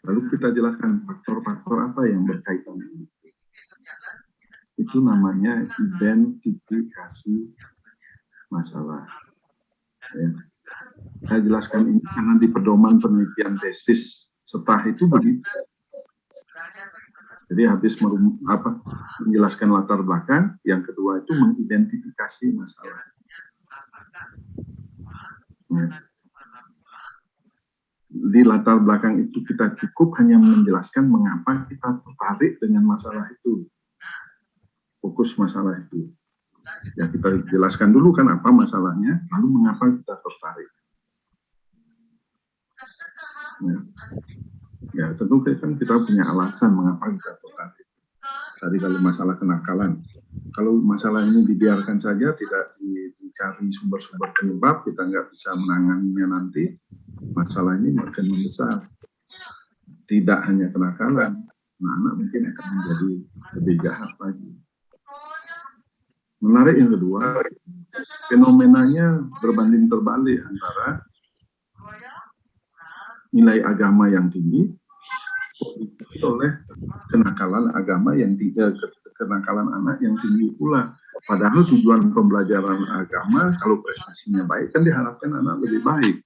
Lalu kita jelaskan faktor-faktor apa yang berkaitan dengan itu. Itu namanya identifikasi masalah. Ya. Saya jelaskan ini karena di pedoman penelitian tesis setelah itu begitu. Jadi habis menjelaskan latar belakang, yang kedua itu mengidentifikasi masalah. Ya. Di latar belakang itu kita cukup hanya menjelaskan mengapa kita tertarik dengan masalah itu. Fokus masalah itu. Ya kita jelaskan dulu kan apa masalahnya, lalu mengapa kita tertarik. Ya tentu kan kita punya alasan mengapa kita tertarik. Tadi kalau masalah kenakalan, kalau masalah ini dibiarkan saja, tidak dicari sumber-sumber penyebab, kita nggak bisa menanganinya nanti, masalah ini makin membesar. Tidak hanya kenakalan, anak-anak mungkin akan menjadi lebih jahat lagi. Menarik yang kedua, fenomenanya berbanding terbalik antara nilai agama yang tinggi oleh kenakalan agama yang kenakalan anak yang tinggi pula. Padahal tujuan pembelajaran agama kalau prestasinya baik kan diharapkan anak lebih baik,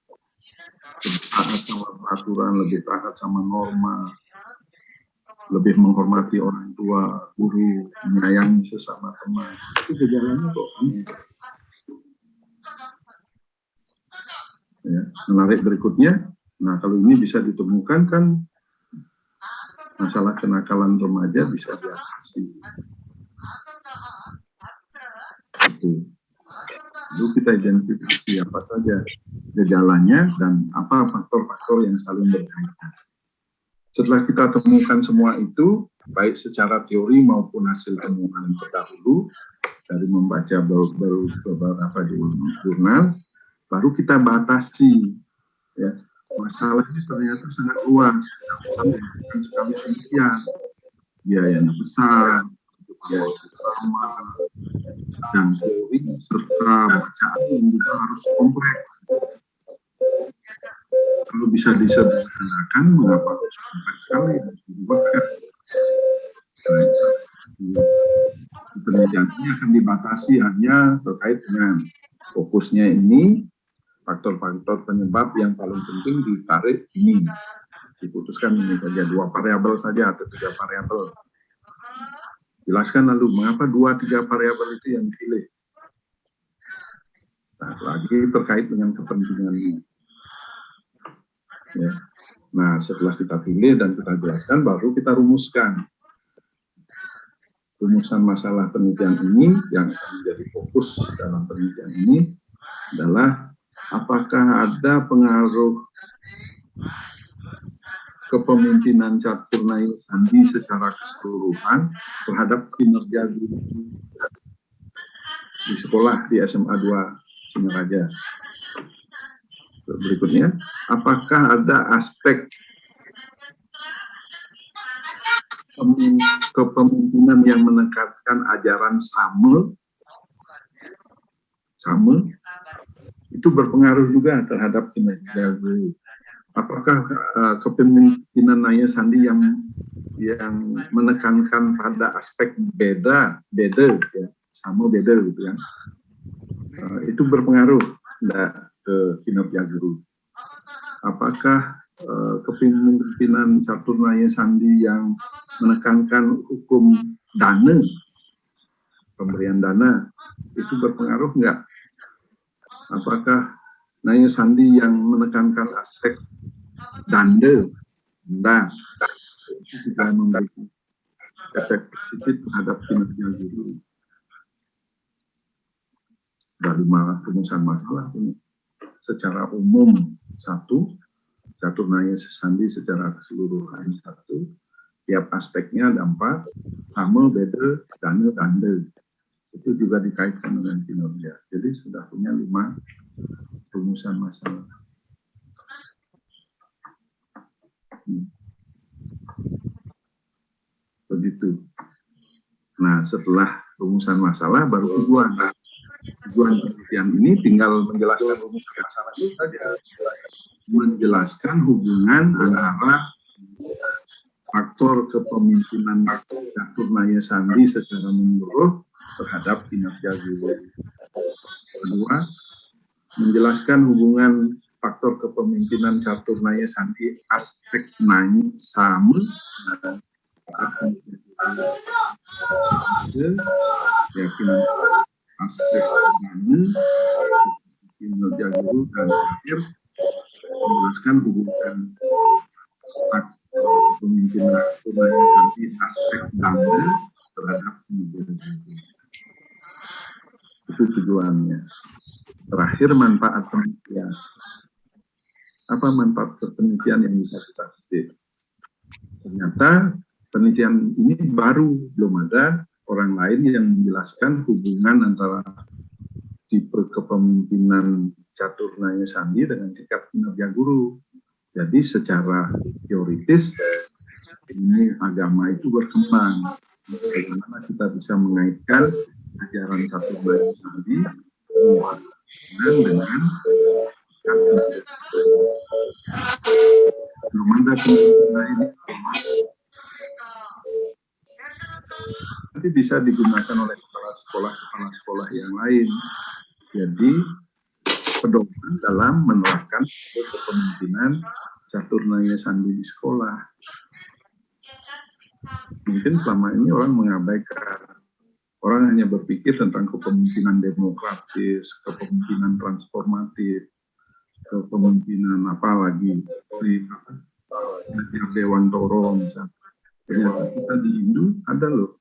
lebih taat sama peraturan, lebih taat sama norma, lebih menghormati orang tua, guru, menyayangi sesama teman. Itu gejalanya kok aneh. Ya, menarik berikutnya. Nah kalau ini bisa ditemukan kan masalah kenakalan remaja bisa diatasi. Lalu kita identifikasi apa saja gejalanya dan apa faktor-faktor yang saling berkaitan. Setelah kita temukan semua itu, baik secara teori maupun hasil temuan terdahulu dari membaca beberapa jurnal, baru kita batasi. Ya, masalah ini ternyata sangat luas, bukan sekali penelitian, biayanya besar, biaya utama, dan teori serta bacaan yang juga harus kompleks. Kalau bisa disederhanakan, mengapa harus kompleks sekali harus dibuatkan? Penelitian ini akan dibatasi hanya terkait dengan fokusnya ini. Faktor-faktor penyebab yang paling penting ditarik ini, diputuskan ini saja 2 variabel saja atau 3 variabel. Jelaskan lalu mengapa 2-3 variabel itu yang dipilih. Nah, lagi terkait dengan kepentingannya. Ya. Nah, setelah kita pilih dan kita jelaskan, baru kita rumuskan. rumusan masalah penelitian ini yang akan menjadi fokus dalam penelitian ini adalah apakah ada pengaruh kepemimpinan Catur Naya Sandi secara keseluruhan terhadap kinerja guru di sekolah di SMA 2 Singaraja. Berikutnya, apakah ada aspek kepemimpinan yang menekankan ajaran sama itu berpengaruh juga terhadap kinerja guru. Apakah kepemimpinan Naya Sandi yang menekankan pada aspek beda ya, sama beda gitu ya, itu berpengaruh ke kinerja guru. Apakah kepemimpinan Catur Naya Sandi yang menekankan hukum dana, pemberian dana, itu berpengaruh enggak? Apakah Naya Sandi yang menekankan aspek danda, itu juga memberikan efek positif terhadap kinerja guru? Dari rumusan masalah ini, secara umum satu, Catur Naya Sandi secara keseluruhan satu, tiap aspeknya ada 4, sama, beda, dana, danda. Itu juga dikaitkan dengan kinerja. Jadi sudah punya 5 rumusan masalah. Begitu. Nah, setelah rumusan masalah baru tujuan. Tujuan penelitian ini tinggal menjelaskan rumusan masalah itu saja. Menjelaskan hubungan antara faktor kepemimpinan Catur Naya Sandi secara menyeluruh terhadap kinerja guru. Kedua, menjelaskan hubungan faktor kepemimpinan Catur Naya Sandi aspek nanya sama keyakinan aspek nanya kinerja guru, dan terakhir menjelaskan hubungan faktor kepemimpinan Catur Naya Sandi aspek dana terhadap kinerja guru. Itu tujuannya. Terakhir, manfaat penelitian. Apa manfaat penelitian yang bisa kita petik? Ternyata penelitian ini baru, belum ada orang lain yang menjelaskan hubungan antara tipe kepemimpinan Catur Naya Sandi dengan tingkat kinerja guru. Jadi secara teoritis ini agama itu berkembang. Bagaimana kita bisa mengaitkan ajaran Catur Naya Sandi dengan belum ada penelitian ini. Nanti bisa digunakan oleh kepala sekolah yang lain. Jadi pedoman dalam menerapkan kepemimpinan Catur Naya Sandi di sekolah. Mungkin selama ini orang mengabaikan. Orang hanya berpikir tentang kepemimpinan demokratis, kepemimpinan transformatif, kepemimpinan apa lagi, Dewan Toro misalnya. Ternyata kita di Hindu ada loh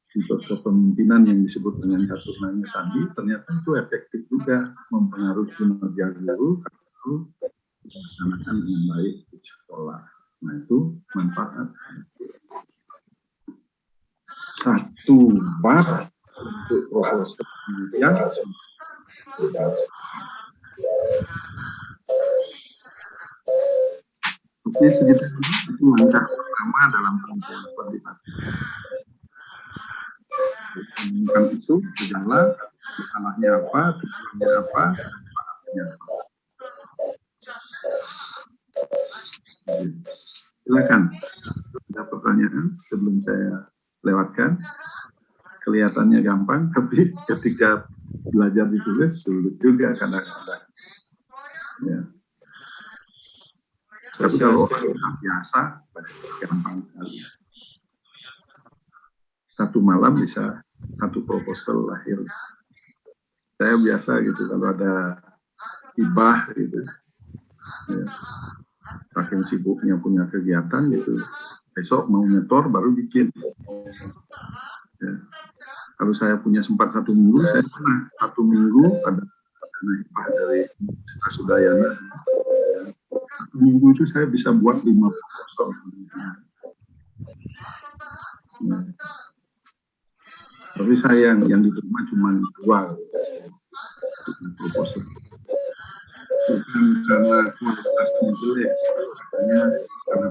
tipe kepemimpinan yang disebut dengan Catur Naya Sandi, ternyata itu efektif juga mempengaruhi kinerja guru kalau dilaksanakan dengan baik di sekolah. Nah, itu manfaat. Satu bab untuk proses penelitian. Oke, segitu itu langkah pertama dalam penelitian kuantitatif. Menemukan isu, gejala, masalahnya apa, tujuannya apa, manfaatnya apa. Silakan, ada pertanyaan sebelum saya lewatkan. Kelihatannya gampang, tapi ketika belajar ditulis sulit juga kadang-kadang. Ya. Tapi kalau orang biasa, gampang sekali. Satu malam bisa satu proposal lahir. Saya biasa gitu kalau ada hibah gitu. Ya. Saking sibuknya punya kegiatan gitu, besok mau nyetor baru bikin. Ya. Kalau saya punya sempat 1 minggu, saya pernah 1 minggu ada hibah dari Universitas Udayana. 1 minggu itu saya bisa buat 5 proposal. Ya. Tapi saya yang diterima cuma 2 proposal. Bukan karena kualitasnya jelek, katanya karena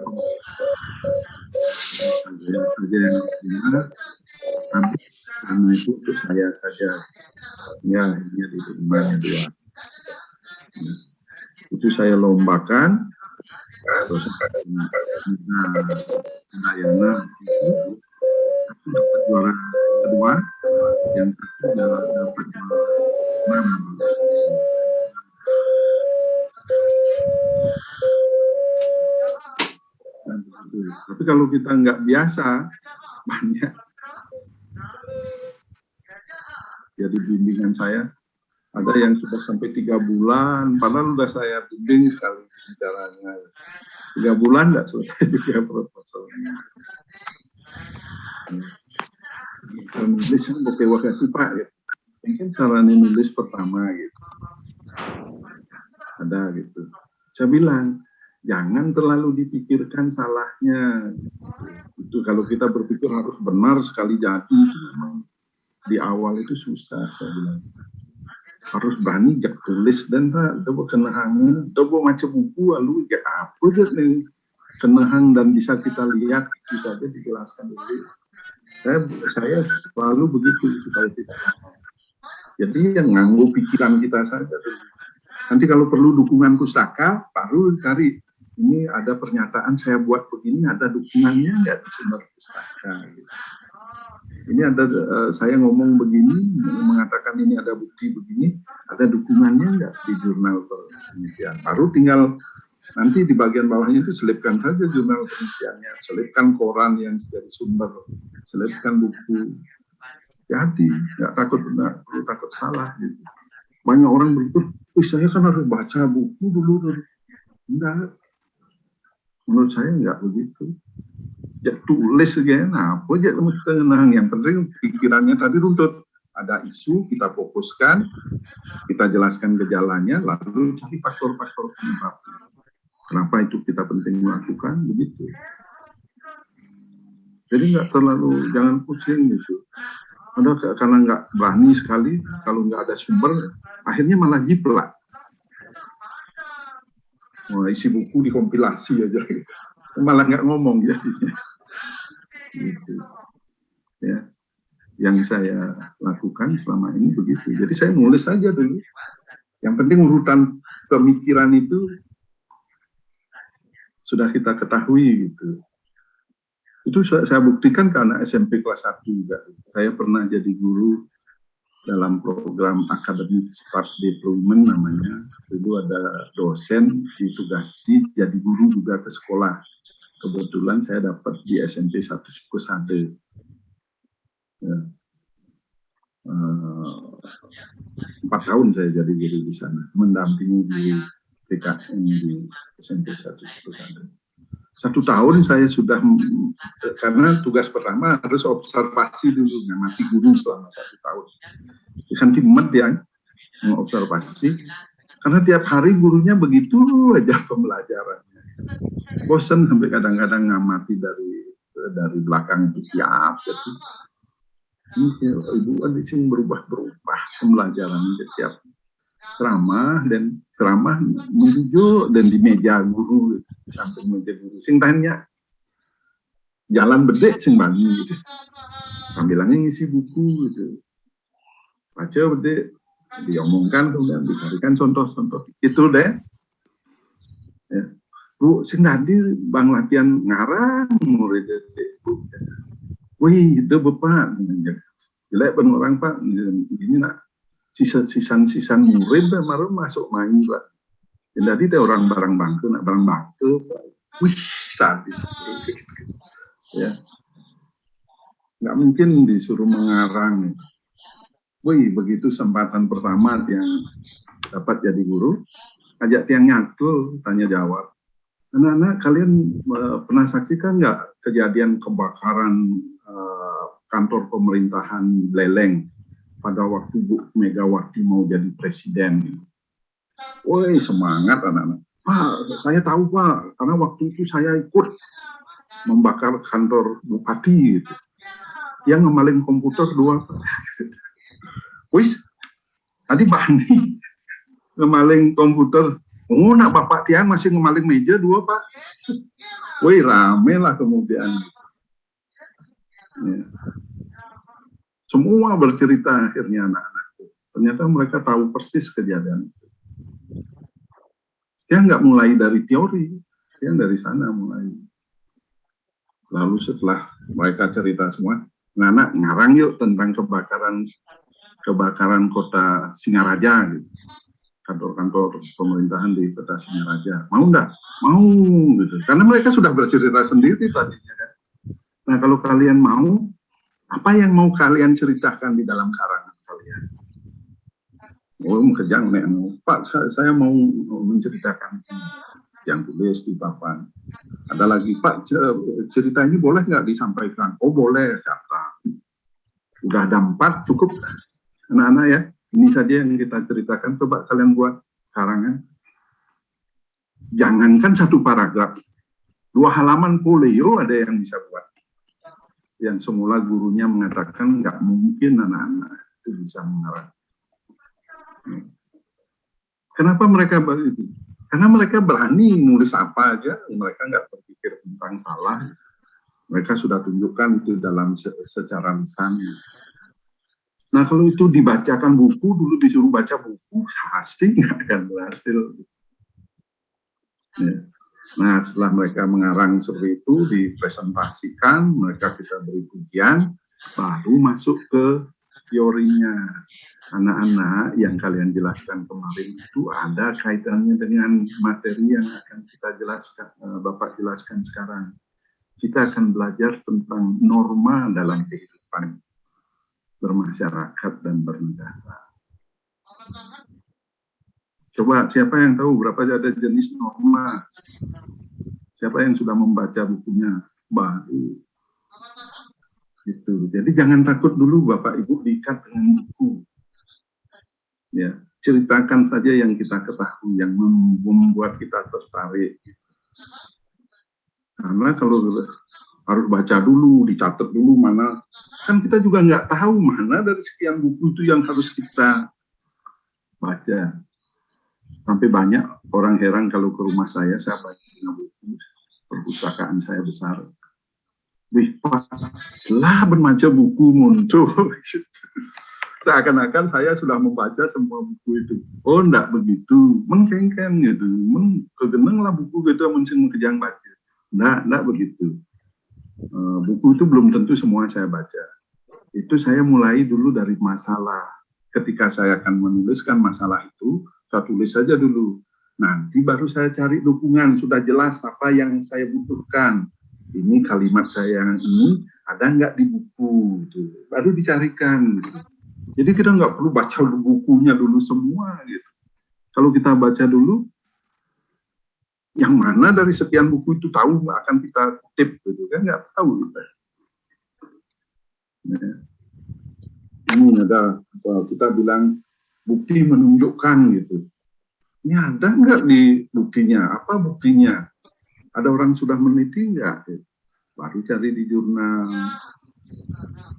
saja yang diterima, tapi karena itu saya saja ya hanya diterima 2. Itu saya lombakan, terus Udayana itu dapat juara kedua, yang satu dapat juara 6. Tapi kalau kita nggak biasa, banyak. Jadi bimbingan saya ada yang sudah sampai 3 bulan, padahal udah saya bimbing sekali caranya. 3 bulan nggak selesai juga proposalnya. Nulis yang pakai waktu Pak, ya. Mungkin cara nulis pertama gitu. Ada gitu. Saya bilang, jangan terlalu dipikirkan salahnya. Itu kalau kita berpikir harus benar sekali jadi, memang di awal itu susah. Saya bilang harus berani jak tulis dan coba kenang, coba macam buku lalu jak apa aja nih kenang dan bisa kita lihat itu saja dijelaskan dulu. Saya selalu begitu supaya kita. Jadi yang nganggu pikiran kita saja. Nanti kalau perlu dukungan pustaka, baru cari. Ini ada pernyataan saya buat begini, ada dukungannya nggak di sumber pustaka. Gitu. Ini ada saya ngomong begini, mengatakan ini ada bukti begini, ada dukungannya nggak di jurnal penelitian. Baru tinggal nanti di bagian bawahnya itu selipkan saja jurnal penelitiannya, selipkan koran yang jadi sumber, selipkan buku. Jadi nggak perlu takut salah. Gitu. Banyak orang berpikir, saya kan harus baca buku dulu. Enggak. Menurut saya enggak begitu. Ya tulis aja, apa aja tenang. Yang penting pikirannya tadi runtut. Ada isu, kita fokuskan, kita jelaskan gejalanya, lalu cari faktor-faktor penyebab. Kenapa itu kita penting melakukan, begitu. Jadi enggak terlalu, jangan pusing gitu. Karena nggak berani sekali, kalau nggak ada sumber, akhirnya malah jiplak. Isi buku dikompilasi aja, malah nggak ngomong jadinya. Gitu. Ya, yang saya lakukan selama ini begitu. Jadi saya nulis saja dulu. Yang penting urutan pemikiran itu sudah kita ketahui gitu. Itu saya buktikan karena SMP kelas 1 juga. Saya pernah jadi guru dalam program Academic Spark Deployment namanya. Dulu ada dosen ditugasi jadi guru juga ke sekolah. Kebetulan saya dapat di SMP 1 Sukusade. Ya. 4 tahun saya jadi guru di sana, mendampingi di PKN di SMP 1 Sukusade. 1 tahun saya sudah, karena tugas pertama harus observasi dulu, ngamati guru selama 1 tahun. Kan timet ya, mengobservasi, karena tiap hari gurunya begitu aja pembelajarannya. Bosan sampai kadang-kadang ngamati dari belakang itu siap. Jadi, ini ibu kan disini berubah-berubah pembelajaran setiap ceramah menuju dan di meja guru, di samping meja guru sing tanya jalan bedek sing bagi gitu, sambilannya ngisi buku gitu, baca bedek diomongkan kemudian dicarikan contoh-contoh itu deh ya. Bu sing tadi bang latihan ngarang murid bu, wih itu bapak jelek ben orang pak ini nak sisan murid baru masuk main pak. Jadi teh orang barang bangku nak barang bangku, wih sadis ya. Nggak mungkin disuruh mengarang. Wih begitu kesempatan pertama yang dapat jadi guru, ajak tiang nyakul tanya jawab. Anak-anak kalian pernah saksikan nggak kejadian kebakaran kantor pemerintahan Beleng pada waktu Bu Megawati mau jadi presiden. Woi, semangat anak-anak. Pak, saya tahu Pak, karena waktu itu saya ikut membakar kantor bupati gitu. Yang ngemaling komputer 2. Wis, tadi Bani ngemaling komputer. Oh, nak Bapak Tiang masih ngemaling meja 2 Pak. Woi, rame lah kemudian. Ya. Semua bercerita akhirnya anak-anak. Ternyata mereka tahu persis kejadian itu. Dia nggak mulai dari teori, dia dari sana mulai. Lalu setelah mereka cerita semua, anak ngarang yuk tentang kebakaran kota Singaraja, gitu. Kantor-kantor pemerintahan di kota Singaraja. Mau nggak? Mau, gitu. Karena mereka sudah bercerita sendiri tadinya kan. Nah kalau kalian mau, apa yang mau kalian ceritakan di dalam karangan kalian? Oh, kejang nih, Pak, saya mau menceritakan yang tulis di papan. Ada lagi, Pak, cerita ini boleh nggak disampaikan? Oh, boleh, kata. Udah ada 4, cukup, anak-anak ya. Ini saja yang kita ceritakan. Coba kalian buat karangan. Jangankan 1 paragraf, 2 halaman folio ada yang bisa buat. Yang semula gurunya mengatakan nggak mungkin anak-anak itu bisa mengarang. Kenapa mereka begitu? Karena mereka berani nulis apa aja, mereka nggak berpikir tentang salah. Mereka sudah tunjukkan itu dalam secara lisan. Nah kalau itu dibacakan buku, dulu disuruh baca buku, pasti nggak akan berhasil. Ya. Nah setelah mereka mengarang seperti itu, dipresentasikan, mereka kita beri pujian, baru masuk ke teorinya. Anak-anak yang kalian jelaskan kemarin itu ada kaitannya dengan materi yang akan kita jelaskan, Bapak jelaskan sekarang. Kita akan belajar tentang norma dalam kehidupan bermasyarakat dan bernegara. Coba siapa yang tahu berapa ada jenis norma? Siapa yang sudah membaca bukunya? Baru. Gitu. Jadi jangan takut dulu Bapak Ibu diikat dengan buku. Ya, ceritakan saja yang kita ketahui, yang membuat kita tertarik. Karena kalau harus baca dulu, dicatat dulu mana, kan kita juga nggak tahu mana dari sekian buku itu yang harus kita baca. Sampai banyak orang heran kalau ke rumah saya baca buku, perpustakaan saya besar. Wih, Pak, lah bermacam buku muncul. Seakan-akan saya sudah membaca semua buku itu. Oh, enggak begitu. Mengkengken gitu. Kegeneng lah buku gitu, mencing kejang baca. Enggak begitu. Buku itu belum tentu semua saya baca. Itu saya mulai dulu dari masalah. Ketika saya akan menuliskan masalah itu, saya tulis saja dulu. Nanti baru saya cari dukungan. Sudah jelas apa yang saya butuhkan. Ini kalimat saya yang ini ada nggak di buku. Gitu. Baru dicarikan. Gitu. Jadi kita nggak perlu baca bukunya dulu semua gitu. Kalau kita baca dulu, yang mana dari sekian buku itu tahu akan kita kutip gitu kan, nggak tahu kita. Ya. Ini ada kita bilang bukti menunjukkan gitu. Ini ada nggak di buktinya? Apa buktinya? Ada orang sudah meneliti nggak? Baru cari di jurnal,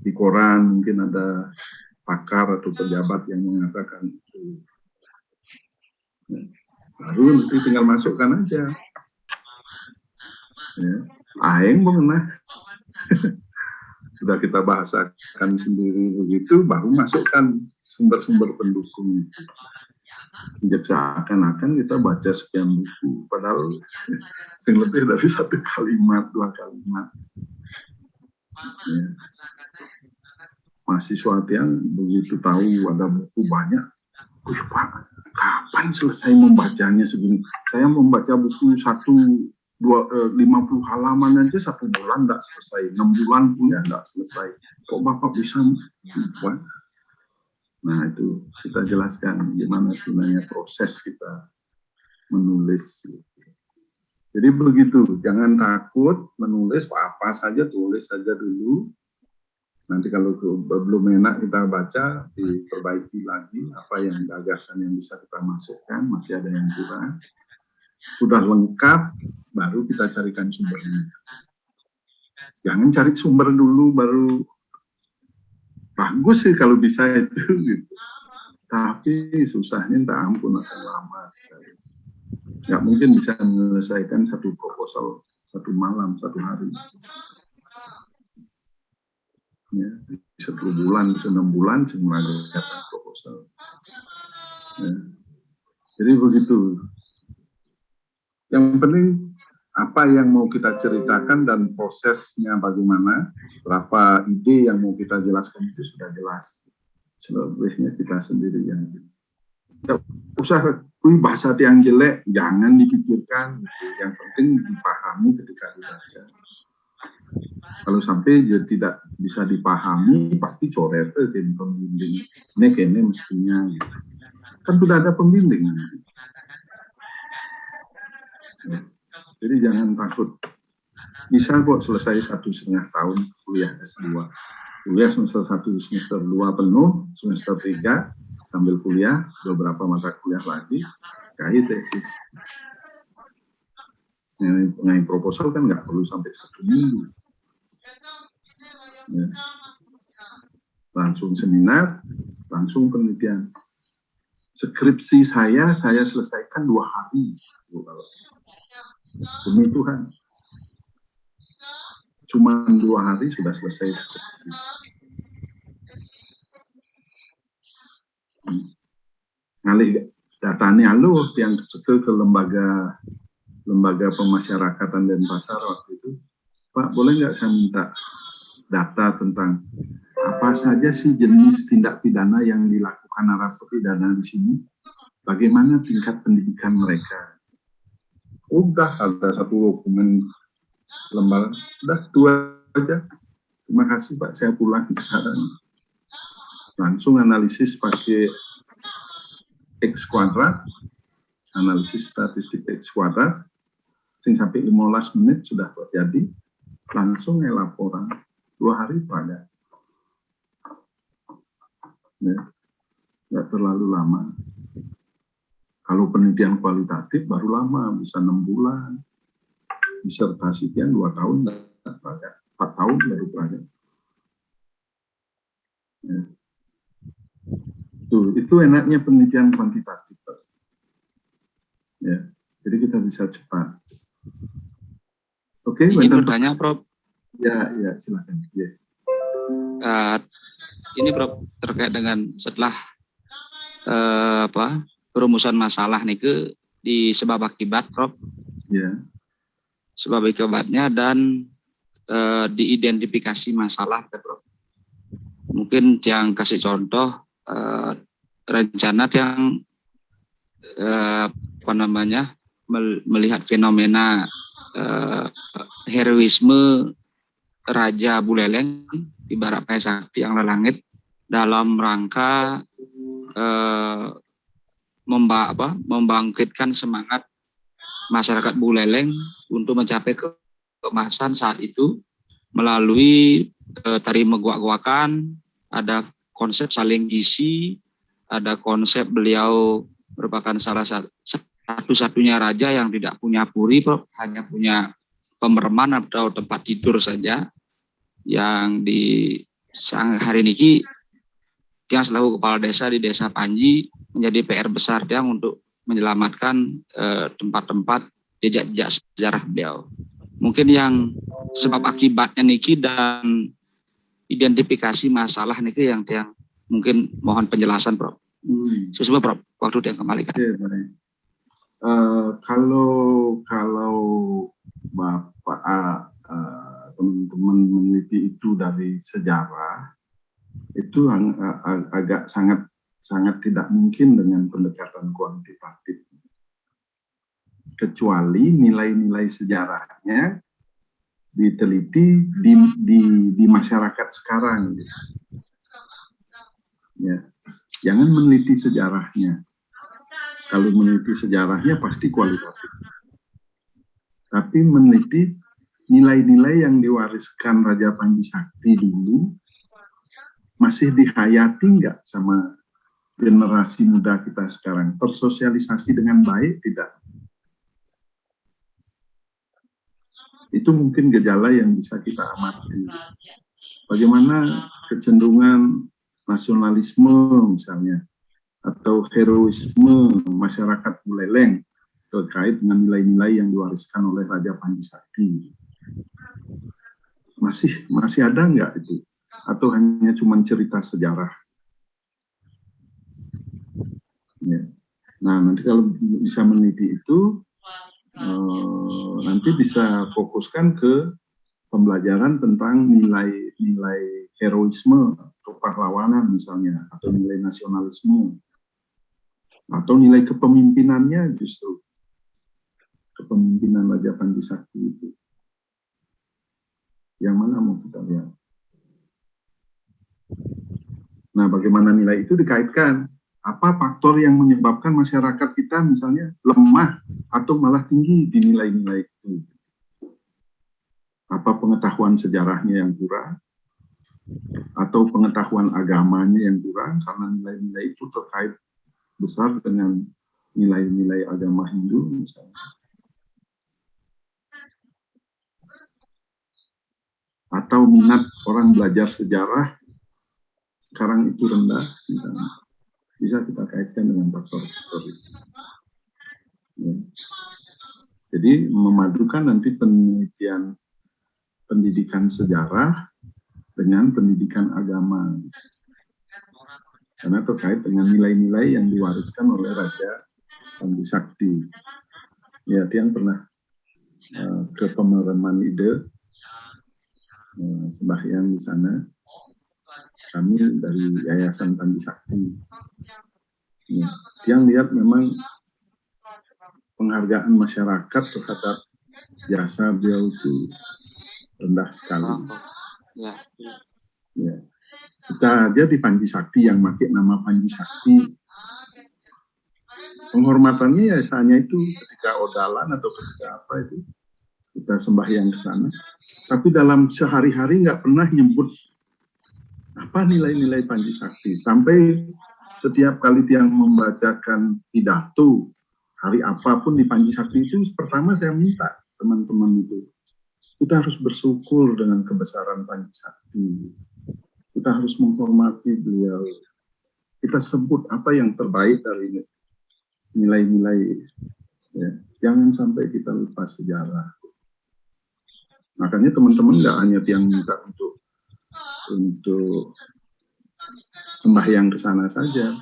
di koran mungkin ada pakar atau pejabat yang mengatakan itu. Baru nanti tinggal masukkan aja. Ya. Aing pernah sudah kita bahasakan sendiri begitu, baru masukkan sumber-sumber pendukung itu. Seakan-akan kita baca sekian buku, padahal sing lebih dari 1 kalimat, 2 kalimat. Ya. Mahasiswa yang begitu tahu ada buku banyak, wih Pak, kapan selesai membacanya segini? Saya membaca buku 50 halaman aja 1 bulan nggak selesai, 6 bulan punya nggak selesai. Kok Bapak bisa buat? Nah itu kita jelaskan gimana sebenarnya proses kita menulis. Jadi begitu, jangan takut menulis apa saja, tulis saja dulu. Nanti kalau belum enak kita baca, diperbaiki lagi apa yang gagasan yang bisa kita masukkan, masih ada yang kurang. Sudah lengkap, baru kita carikan sumbernya. Jangan cari sumber dulu, baru bagus sih kalau bisa itu. Gitu. Tapi susahnya tak ampun akan lama sekali. Nggak mungkin bisa menyelesaikan satu proposal satu malam, satu hari. Ya, bisa 1 bulan, bisa 6 bulan, semua mengerjakan proposal. Ya. Jadi begitu. Yang penting apa yang mau kita ceritakan dan prosesnya bagaimana, berapa ide yang mau kita jelaskan itu sudah jelas. Selebihnya kita sendiri yang tidak usah bahasa yang jelek, jangan dipikirkan. Yang penting dipahami ketika dibaca. Kalau sampai tidak bisa dipahami, pasti coret tim pembimbing. Ini kayaknya mestinya. Gitu. Kan sudah ada pembimbing. Ya. Jadi jangan takut. Bisa kok selesai 1,5 tahun kuliah S2. Kuliah semester 1, semester 2 penuh, semester 3 sambil kuliah, beberapa mata kuliah lagi, kayak tesis. Mengenai proposal kan nggak perlu sampai 1 minggu. Ya. Langsung seminar, langsung penelitian. Skripsi saya selesaikan 2 hari. Demi Tuhan. Cuma 2 hari sudah selesai skripsi. Ngalih datanya lo yang ke lembaga pemasyarakatan Denpasar waktu itu, Pak, boleh nggak saya minta data tentang apa saja sih jenis tindak pidana yang dilakukan narapidana di sini, bagaimana tingkat pendidikan mereka. Udah ada 1 dokumen lembar, udah 2 aja. Terima kasih Pak, saya pulang sekarang. Langsung analisis pakai X kuadrat, analisis statistik X kuadrat, sampai 15 menit sudah terjadi, langsung laporan 2 hari pada. Ya, nggak terlalu lama. Kalau penelitian kualitatif baru lama, bisa 6 bulan. Disertasi sekian 2 tahun, 4 tahun baru pelajar. Ya. Tuh, itu enaknya penelitian kuantitatif. Ya, jadi kita bisa cepat. Oke, Izin bertanya, Prof. Ya, silakan. Ya. Ini Prof terkait dengan setelah perumusan masalah nih ke di sebab akibat, Prof. Ya. Sebab akibatnya dan diidentifikasi masalah, Prof. Mungkin yang kasih contoh rencana yang melihat fenomena heroisme Raja Buleleng di Barak Paya Sakti yang lelangit dalam rangka membangkitkan semangat masyarakat Buleleng untuk mencapai keemasan saat itu melalui tari megwak-gwakan, ada konsep saling gizi, ada konsep beliau merupakan salah satu-satunya raja yang tidak punya puri, Prof, hanya punya pemerman atau tempat tidur saja, yang di hari ini yang selalu kepala desa di Desa Panji menjadi PR besar dia untuk menyelamatkan tempat-tempat jejak-jejak sejarah beliau. Mungkin yang sebab akibatnya niki dan identifikasi masalah niki yang mungkin mohon penjelasan, Prof. Sesuai, Prof, waktu yang kembalikan. Kalau Bapak teman-teman meneliti itu dari sejarah, itu agak sangat tidak mungkin dengan pendekatan kuantitatif. Kecuali nilai-nilai sejarahnya diteliti di masyarakat sekarang. Ya. Jangan meneliti sejarahnya. Kalau meneliti sejarahnya pasti kualitatif. tapi meneliti nilai-nilai yang diwariskan Raja Panji Sakti dulu masih dihayati nggak sama generasi muda kita sekarang, tersosialisasi dengan baik tidak? Itu mungkin gejala yang bisa kita amati. Bagaimana kecenderungan nasionalisme misalnya, atau heroisme masyarakat Buleleng terkait dengan nilai-nilai yang diwariskan oleh Raja Panji Sakti. Masih ada nggak itu? Atau hanya cuma cerita sejarah? Ya. Nah, nanti kalau bisa meneliti itu, nanti bisa fokuskan ke pembelajaran tentang nilai heroisme, kepahlawanan misalnya, atau nilai nasionalisme, atau nilai kepemimpinannya justru. Kepemimpinan Raja Panji Sakti itu. Yang mana mau kita lihat? Nah, bagaimana nilai itu dikaitkan? Apa faktor yang menyebabkan masyarakat kita misalnya lemah atau malah tinggi di nilai-nilai itu? Apa pengetahuan sejarahnya yang kurang? Atau pengetahuan agamanya yang kurang? Karena nilai-nilai itu terkait besar dengan nilai-nilai agama Hindu misalnya. Atau minat orang belajar sejarah sekarang itu rendah, misalnya. Bisa kita kaitkan dengan faktor-faktor itu. Ya. Jadi memadukan nanti penelitian pendidikan sejarah dengan pendidikan agama. Karena terkait dengan nilai-nilai yang diwariskan oleh Raja Panji Sakti. Ya, Tiang pernah ke pemeraman ide, sembahyang di sana. Kami dari Yayasan Panji Sakti. Ya, Tiang lihat memang penghargaan masyarakat terhadap jasa beliau itu rendah sekali. Ya. Ya. Kita aja di Panji Sakti yang pakai nama Panji Sakti, penghormatannya ya hanya itu ketika odalan atau ketika apa itu kita sembahyang ke sana. Tapi dalam sehari-hari nggak pernah nyebut apa nilai-nilai Panji Sakti. Sampai setiap kali Tiang membacakan pidato hari apapun di Panji Sakti itu, pertama saya minta teman-teman itu, kita harus bersyukur dengan kebesaran Panji Sakti. Kita harus menghormati beliau. Kita sebut apa yang terbaik dari nilai-nilai. Ya. Jangan sampai kita lupa sejarah. Makanya teman-teman nggak hanya Tiang minta untuk sembahyang ke sana saja.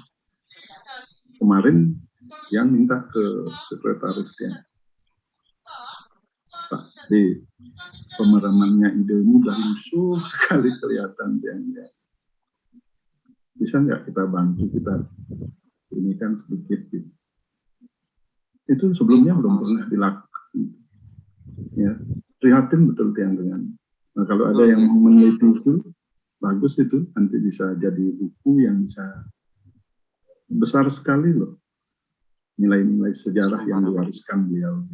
Kemarin yang minta ke sekretarisnya, Pak, di pemeramannya ide ini udah musuh sekali kelihatan dia. Bisa nggak kita bantu, kita ini kan sedikit gitu. Itu sebelumnya belum pernah dilakukan. Ya, prihatin betul Tiang dengan. Nah, kalau ada yang mau meneliti itu, bagus itu, nanti bisa jadi buku yang bisa besar sekali loh. Nilai-nilai sejarah yang diwariskan beliau.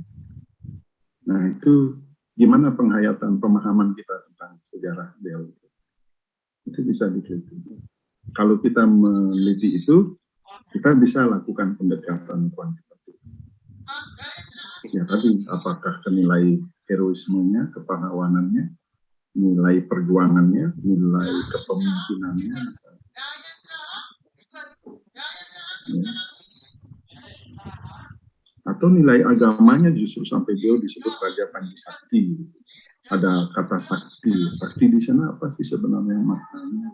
Nah, itu gimana penghayatan, pemahaman kita tentang sejarah beliau. Itu bisa diteliti. Kalau kita meneliti itu, kita bisa lakukan pendekatan kuantitatif. Ya tadi, apakah nilai heroismenya, kepahlawanannya, nilai perjuangannya, nilai kepemimpinannya, misalnya. Ya. Atau nilai agamanya justru sampai beliau disebut Raja Panji Sakti. Ada kata sakti. Sakti di sana apa sih sebenarnya maknanya?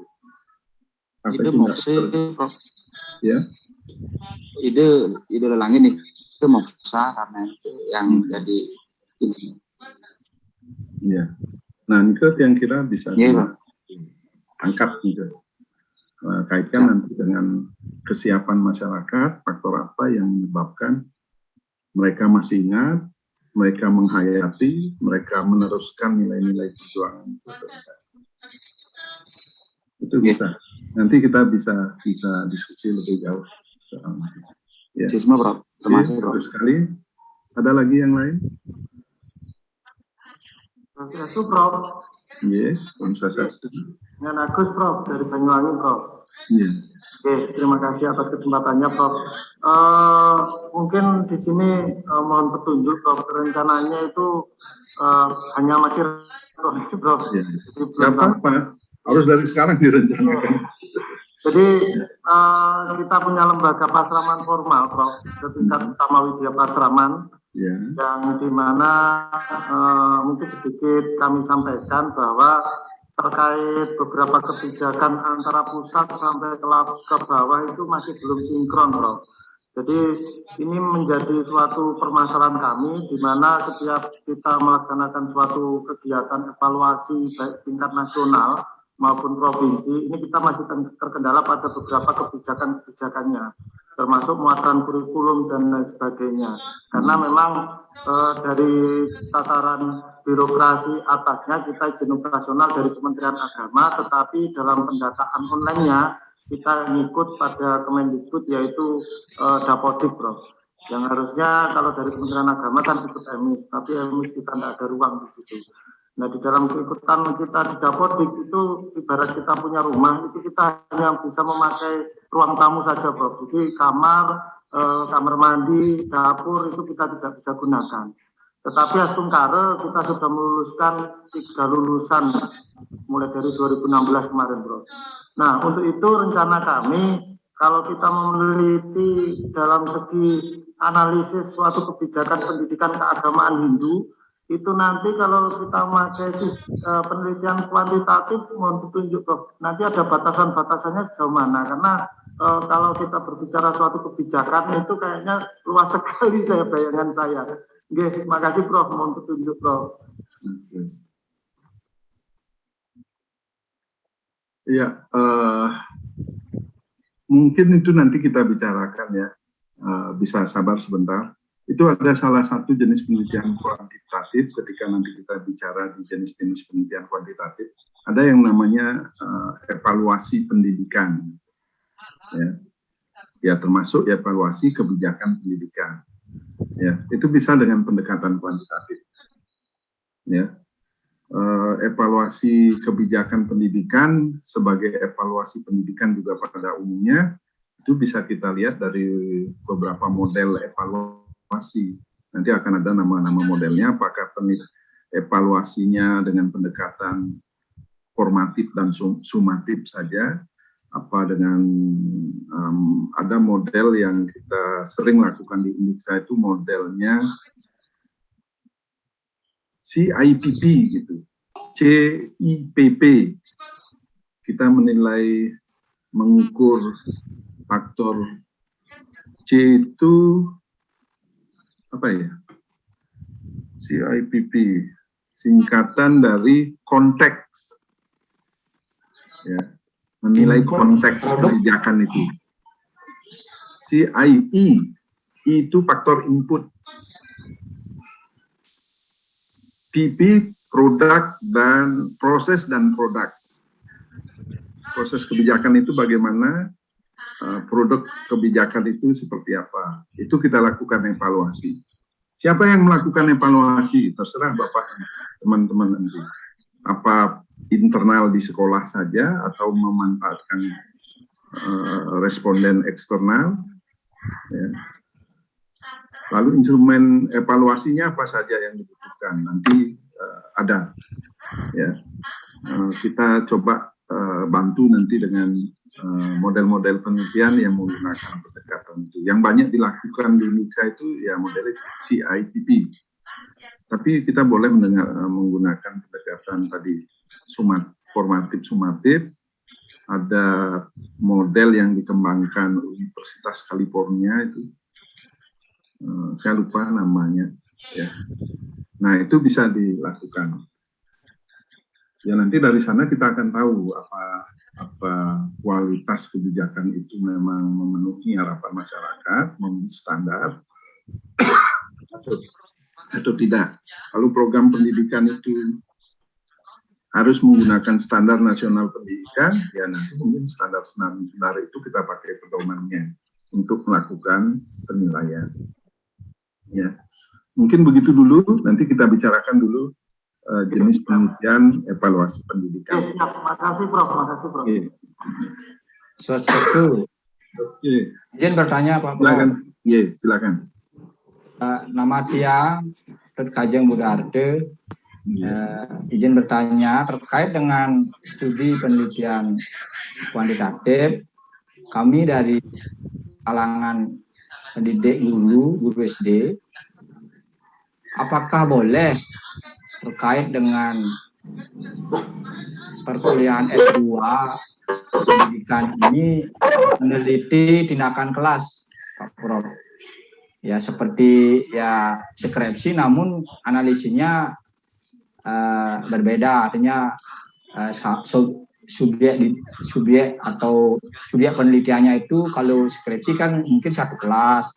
Ide moksa, ya? Ide langit itu moksa karena itu yang jadi ini. Ya. Nah, itu yang kira bisa angkat gitu. Kaitkan nanti dengan kesiapan masyarakat, faktor apa yang menyebabkan mereka masih ingat, mereka menghayati, mereka meneruskan nilai-nilai perjuangan itu. Itu bisa. Nanti kita bisa diskusi lebih jauh. Ya. Terima kasih, Bro. Bagus sekali. Ada lagi yang lain? Swastiastu, Prof. Iya, Om Swastiastu. Dengan Agus, Prof, dari Banyuwangi, Prof. Iya. Oke, terima kasih atas kesempatannya, Prof. Mungkin di sini mohon petunjuk, Prof. Rencananya itu hanya masih Prof. Iya. Nggak apa-apa, harus dari sekarang direncanakan. Jadi kita punya lembaga pasraman formal, Prof, setingkat utama Widya Pasraman, yang dimana mungkin sedikit kami sampaikan bahwa terkait beberapa kebijakan antara pusat sampai ke bawah itu masih belum sinkron, Prof. Jadi ini menjadi suatu permasalahan kami, di mana setiap kita melaksanakan suatu kegiatan evaluasi baik tingkat nasional maupun provinsi, ini kita masih terkendala pada beberapa kebijakan-kebijakannya, termasuk muatan kurikulum dan lain sebagainya. Karena memang dari tataran birokrasi atasnya kita izin operasional dari Kementerian Agama, tetapi dalam pendataan online-nya kita ngikut pada Kemendikbud, yaitu Dapodik, Prof. Yang harusnya kalau dari Kementerian Agama kan ikut EMIS, tapi EMIS kita tidak ada ruang di situ. Nah, di dalam keikutan kita di Dapodik itu ibarat kita punya rumah, itu kita hanya bisa memakai ruang tamu saja, Prof. Jadi kamar mandi, dapur itu kita tidak bisa gunakan. Tetapi Astungkare kita sudah meluluskan 3 lulusan mulai dari 2016 kemarin, Prof. Nah, untuk itu rencana kami kalau kita meneliti dalam segi analisis suatu kebijakan pendidikan keagamaan Hindu, itu nanti kalau kita memakai penelitian kuantitatif, mohon petunjuk, Prof. Nanti ada batasan-batasannya sejauh mana, karena kalau kita berbicara suatu kebijakan itu kayaknya luas sekali bayangan saya. Oke, makasih, Prof. Mohon petunjuk, Prof. Ya, mungkin itu nanti kita bicarakan ya, bisa sabar sebentar. Itu ada salah satu jenis penelitian kuantitatif. Ketika nanti kita bicara di jenis-jenis penelitian kuantitatif, ada yang namanya evaluasi pendidikan, ya termasuk evaluasi kebijakan pendidikan. Ya, itu bisa dengan pendekatan kuantitatif. Ya, evaluasi kebijakan pendidikan sebagai evaluasi pendidikan juga pada umumnya itu bisa kita lihat dari beberapa model evaluasi. Nanti akan ada nama-nama modelnya, apakah evaluasinya dengan pendekatan formatif dan sumatif saja, apa dengan ada model yang kita sering lakukan di Indiksa itu modelnya CIPP gitu, CIPP. Kita menilai, mengukur faktor C itu apa ya? CIPP, singkatan dari konteks. Ya, menilai konteks kebijakan itu. CIE, itu faktor input. PP, produk dan proses dan produk. Proses kebijakan itu bagaimana, produk kebijakan itu seperti apa. Itu kita lakukan evaluasi. Siapa yang melakukan evaluasi? Terserah Bapak, teman-teman nanti. Apa internal di sekolah saja atau memanfaatkan responden eksternal. Ya. Lalu instrumen evaluasinya apa saja yang dibutuhkan, nanti ada. Ya. Kita coba bantu nanti dengan model-model penelitian yang menggunakan pendekatan itu. Yang banyak dilakukan di Indonesia itu ya model CIPP. Tapi kita boleh menggunakan pendekatan tadi formatif sumatif. Ada model yang dikembangkan Universitas California itu, saya lupa namanya. Ya. Nah itu bisa dilakukan. Ya nanti dari sana kita akan tahu apa kualitas kebijakan itu memang memenuhi harapan masyarakat, memenuhi standar atau tidak. Kalau program pendidikan itu harus menggunakan standar nasional pendidikan, ya nanti mungkin standar itu kita pakai pedomannya untuk melakukan penilaian. Ya, mungkin begitu dulu. Nanti kita bicarakan dulu jenis penelitian evaluasi pendidikan. Oke, siap. Makasih Prof. Makasih Prof. Oke. Swastiastu. Oke. Izin bertanya Pak Prof. Silakan. Iya, silakan. Nama Tia Kajeng Budarte. Izin bertanya terkait dengan studi penelitian kuantitatif. Kami dari kalangan pendidik guru SD, apakah boleh terkait dengan perkuliahan S2 pendidikan ini meneliti tindakan kelas, Pak Prof? Ya seperti ya skripsi, namun analisisnya berbeda, artinya subjek atau subjek penelitiannya itu kalau skripsi kan mungkin satu kelas,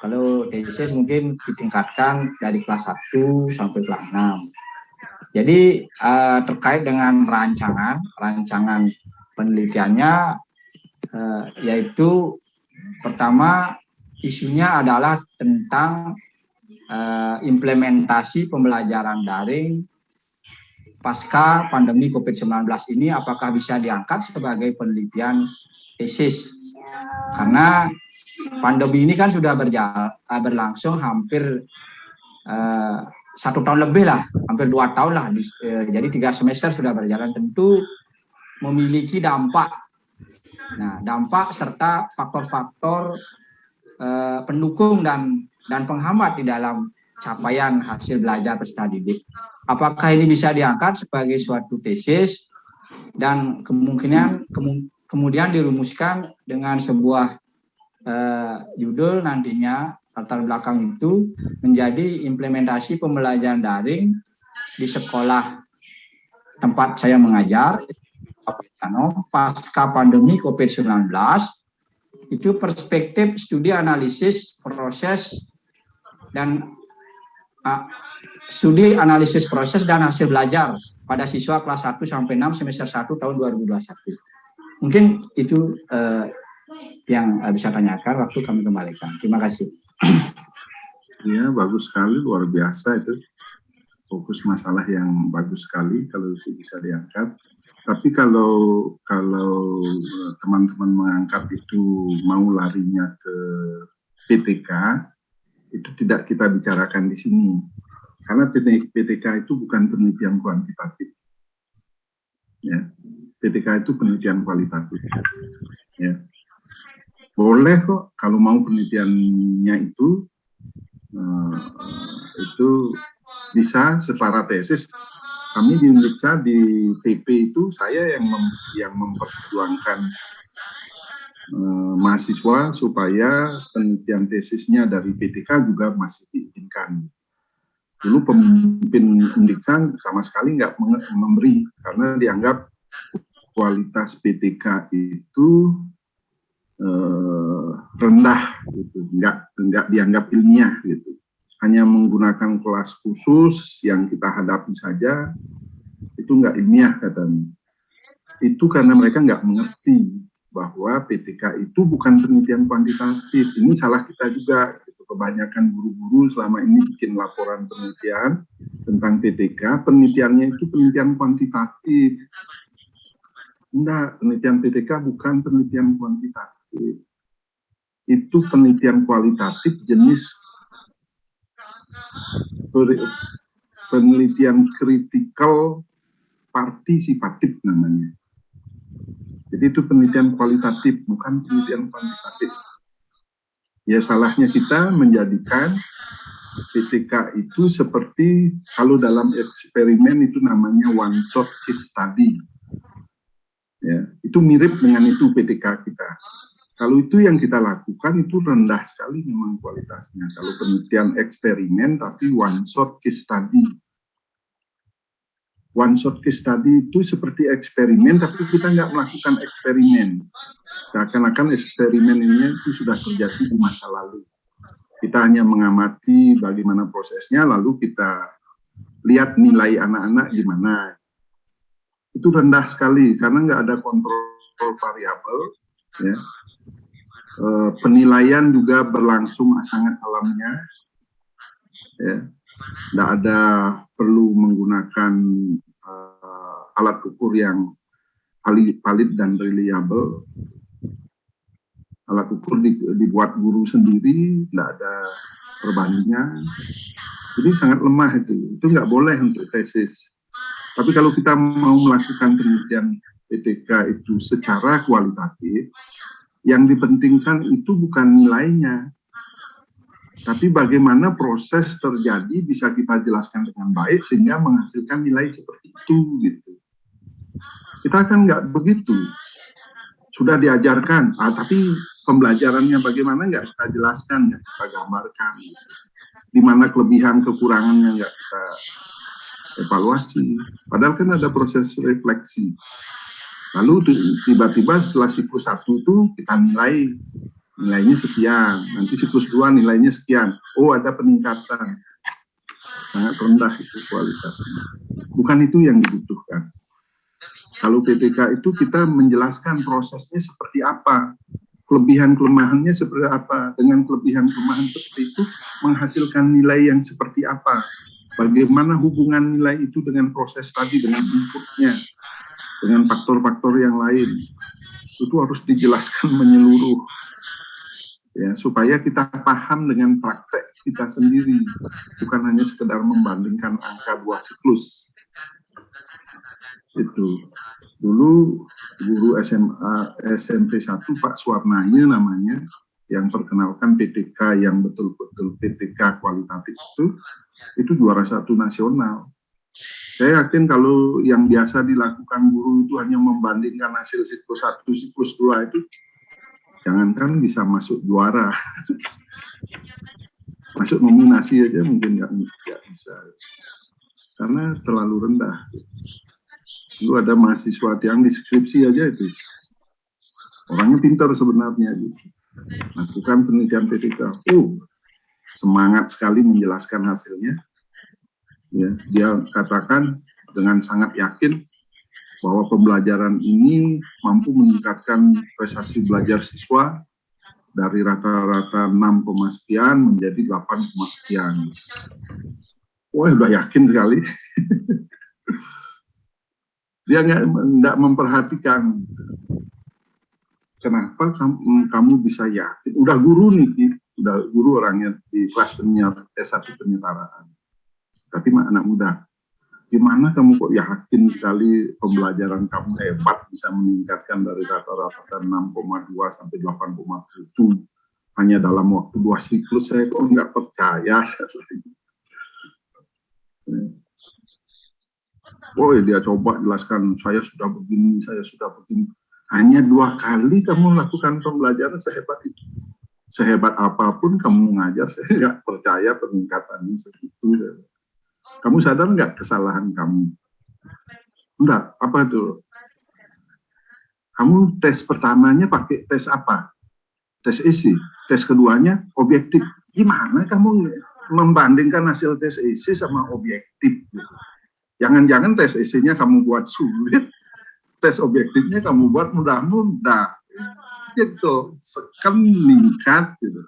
kalau tesis mungkin ditingkatkan dari kelas 1 sampai kelas 6. Jadi terkait dengan rancangan penelitiannya, yaitu pertama isunya adalah tentang implementasi pembelajaran daring pasca pandemi COVID-19 ini, apakah bisa diangkat sebagai penelitian tesis? Karena pandemi ini kan sudah berlangsung hampir 1 tahun lebih lah, hampir 2 tahun lah. Jadi 3 semester sudah berjalan, tentu memiliki dampak. Nah, dampak serta faktor-faktor pendukung dan penghambat di dalam capaian hasil belajar peserta didik. Apakah ini bisa diangkat sebagai suatu tesis dan kemudian dirumuskan dengan sebuah judul nantinya, latar belakang itu menjadi implementasi pembelajaran daring di sekolah tempat saya mengajar, pasca pandemi COVID-19, itu perspektif studi analisis proses dan hasil belajar pada siswa kelas 1 sampai 6 semester 1 tahun 2021. Mungkin itu yang bisa tanyakan, waktu kami kembalikan. Terima kasih. Ya, bagus sekali, luar biasa itu. Fokus masalah yang bagus sekali kalau itu bisa diangkat. Tapi kalau teman-teman mengangkat itu mau larinya ke PTK, itu tidak kita bicarakan di sini. Karena PTK itu bukan penelitian kuantitatif. Ya, PTK itu penelitian kualitatif. Ya. Boleh kok kalau mau penelitiannya itu bisa setara tesis. Kami di Undiksa di TP itu saya yang memperjuangkan mahasiswa supaya penelitian tesisnya dari PTK juga masih diizinkan. Dulu pemimpin Undiksa sama sekali nggak memberi karena dianggap kualitas PTK itu rendah, gitu, nggak dianggap ilmiah gitu. Hanya menggunakan kelas khusus yang kita hadapi saja, itu nggak ilmiah katanya. Itu karena mereka nggak mengerti bahwa PTK itu bukan penelitian kuantitatif. Ini salah kita juga. Gitu. Kebanyakan guru-guru selama ini bikin laporan penelitian tentang PTK, penelitiannya itu penelitian kuantitatif. Enggak, penelitian PTK bukan penelitian kuantitatif. Itu penelitian kualitatif jenis penelitian kritikal partisipatif namanya. Jadi itu penelitian kualitatif, bukan penelitian kuantitatif. Ya salahnya kita menjadikan PTK itu seperti kalau dalam eksperimen itu namanya one shot case study. Ya, itu mirip dengan itu PTK kita. Kalau itu yang kita lakukan itu rendah sekali memang kualitasnya. Kalau penelitian eksperimen tapi one shot case study. One shot case study itu seperti eksperimen tapi kita nggak melakukan eksperimen. Seakan-akan eksperimen ini itu sudah terjadi di masa lalu. Kita hanya mengamati bagaimana prosesnya lalu kita lihat nilai anak-anak gimana. Itu rendah sekali karena nggak ada kontrol variabel. Ya. Penilaian juga berlangsung sangat alamiah. Ya. Tidak ada perlu menggunakan alat ukur yang valid dan reliable. Alat ukur dibuat guru sendiri, tidak ada perbandingan. Jadi sangat lemah itu nggak boleh untuk tesis. Tapi kalau kita mau melakukan penelitian PTK itu secara kualitatif, yang dipentingkan itu bukan nilainya, tapi bagaimana proses terjadi bisa kita jelaskan dengan baik sehingga menghasilkan nilai seperti itu gitu. Kita kan nggak begitu. Sudah diajarkan, tapi pembelajarannya bagaimana nggak kita jelaskan, nggak kita gambarkan. Gitu. Di mana kelebihan kekurangannya nggak kita evaluasi. Padahal kan ada proses refleksi. Lalu tiba-tiba setelah siklus 1 itu kita nilainya sekian, nanti siklus 2 nilainya sekian. Oh, ada peningkatan. Sangat rendah itu kualitasnya. Bukan itu yang dibutuhkan. Kalau PTK itu kita menjelaskan prosesnya seperti apa, kelebihan-kelemahannya seperti apa, dengan kelebihan-kelemahan seperti itu menghasilkan nilai yang seperti apa, bagaimana hubungan nilai itu dengan proses tadi, dengan inputnya, dengan faktor-faktor yang lain, itu harus dijelaskan menyeluruh, ya, supaya kita paham dengan praktek kita sendiri, bukan hanya sekedar membandingkan angka 2 siklus. Itu dulu guru SMA SMP 1 Pak Suwarnanya namanya, yang perkenalkan PTK yang betul-betul PTK kualitatif itu juara 1 nasional. Saya yakin kalau yang biasa dilakukan guru itu hanya membandingkan hasil siklus 1, siklus 2 itu, jangankan bisa masuk juara, masuk nominasi aja mungkin nggak bisa, karena terlalu rendah. Dulu ada mahasiswa yang di skripsi aja itu, orangnya pintar sebenarnya, gitu. Lakukan penelitian PTK, semangat sekali menjelaskan hasilnya. Ya, dia katakan dengan sangat yakin bahwa pembelajaran ini mampu meningkatkan prestasi belajar siswa dari rata-rata 6, sekian menjadi 8, sekian. Wah, udah yakin sekali. Dia nggak memperhatikan kenapa kamu bisa yakin. Udah guru nih, udah guru orangnya di kelas S1 penyetaraan. Tapi anak muda, gimana kamu kok yakin sekali pembelajaran kamu hebat bisa meningkatkan dari rata-rata 6,2 sampai 8,7 hanya dalam waktu 2 siklus? Saya kok nggak percaya. Oh, dia coba jelaskan, saya sudah begini. Hanya 2 kali kamu lakukan pembelajaran sehebat itu. Sehebat apapun kamu mengajar, saya nggak percaya peningkatannya segitu. Kamu sadar nggak kesalahan kamu? Enggak, apa itu? Kamu tes pertamanya pakai tes apa? Tes isi. Tes keduanya objektif. Gimana kamu membandingkan hasil tes isi sama objektif? Jangan-jangan tes isinya kamu buat sulit, tes objektifnya kamu buat mudah-mudah. Gitu, sekan meningkat gitu.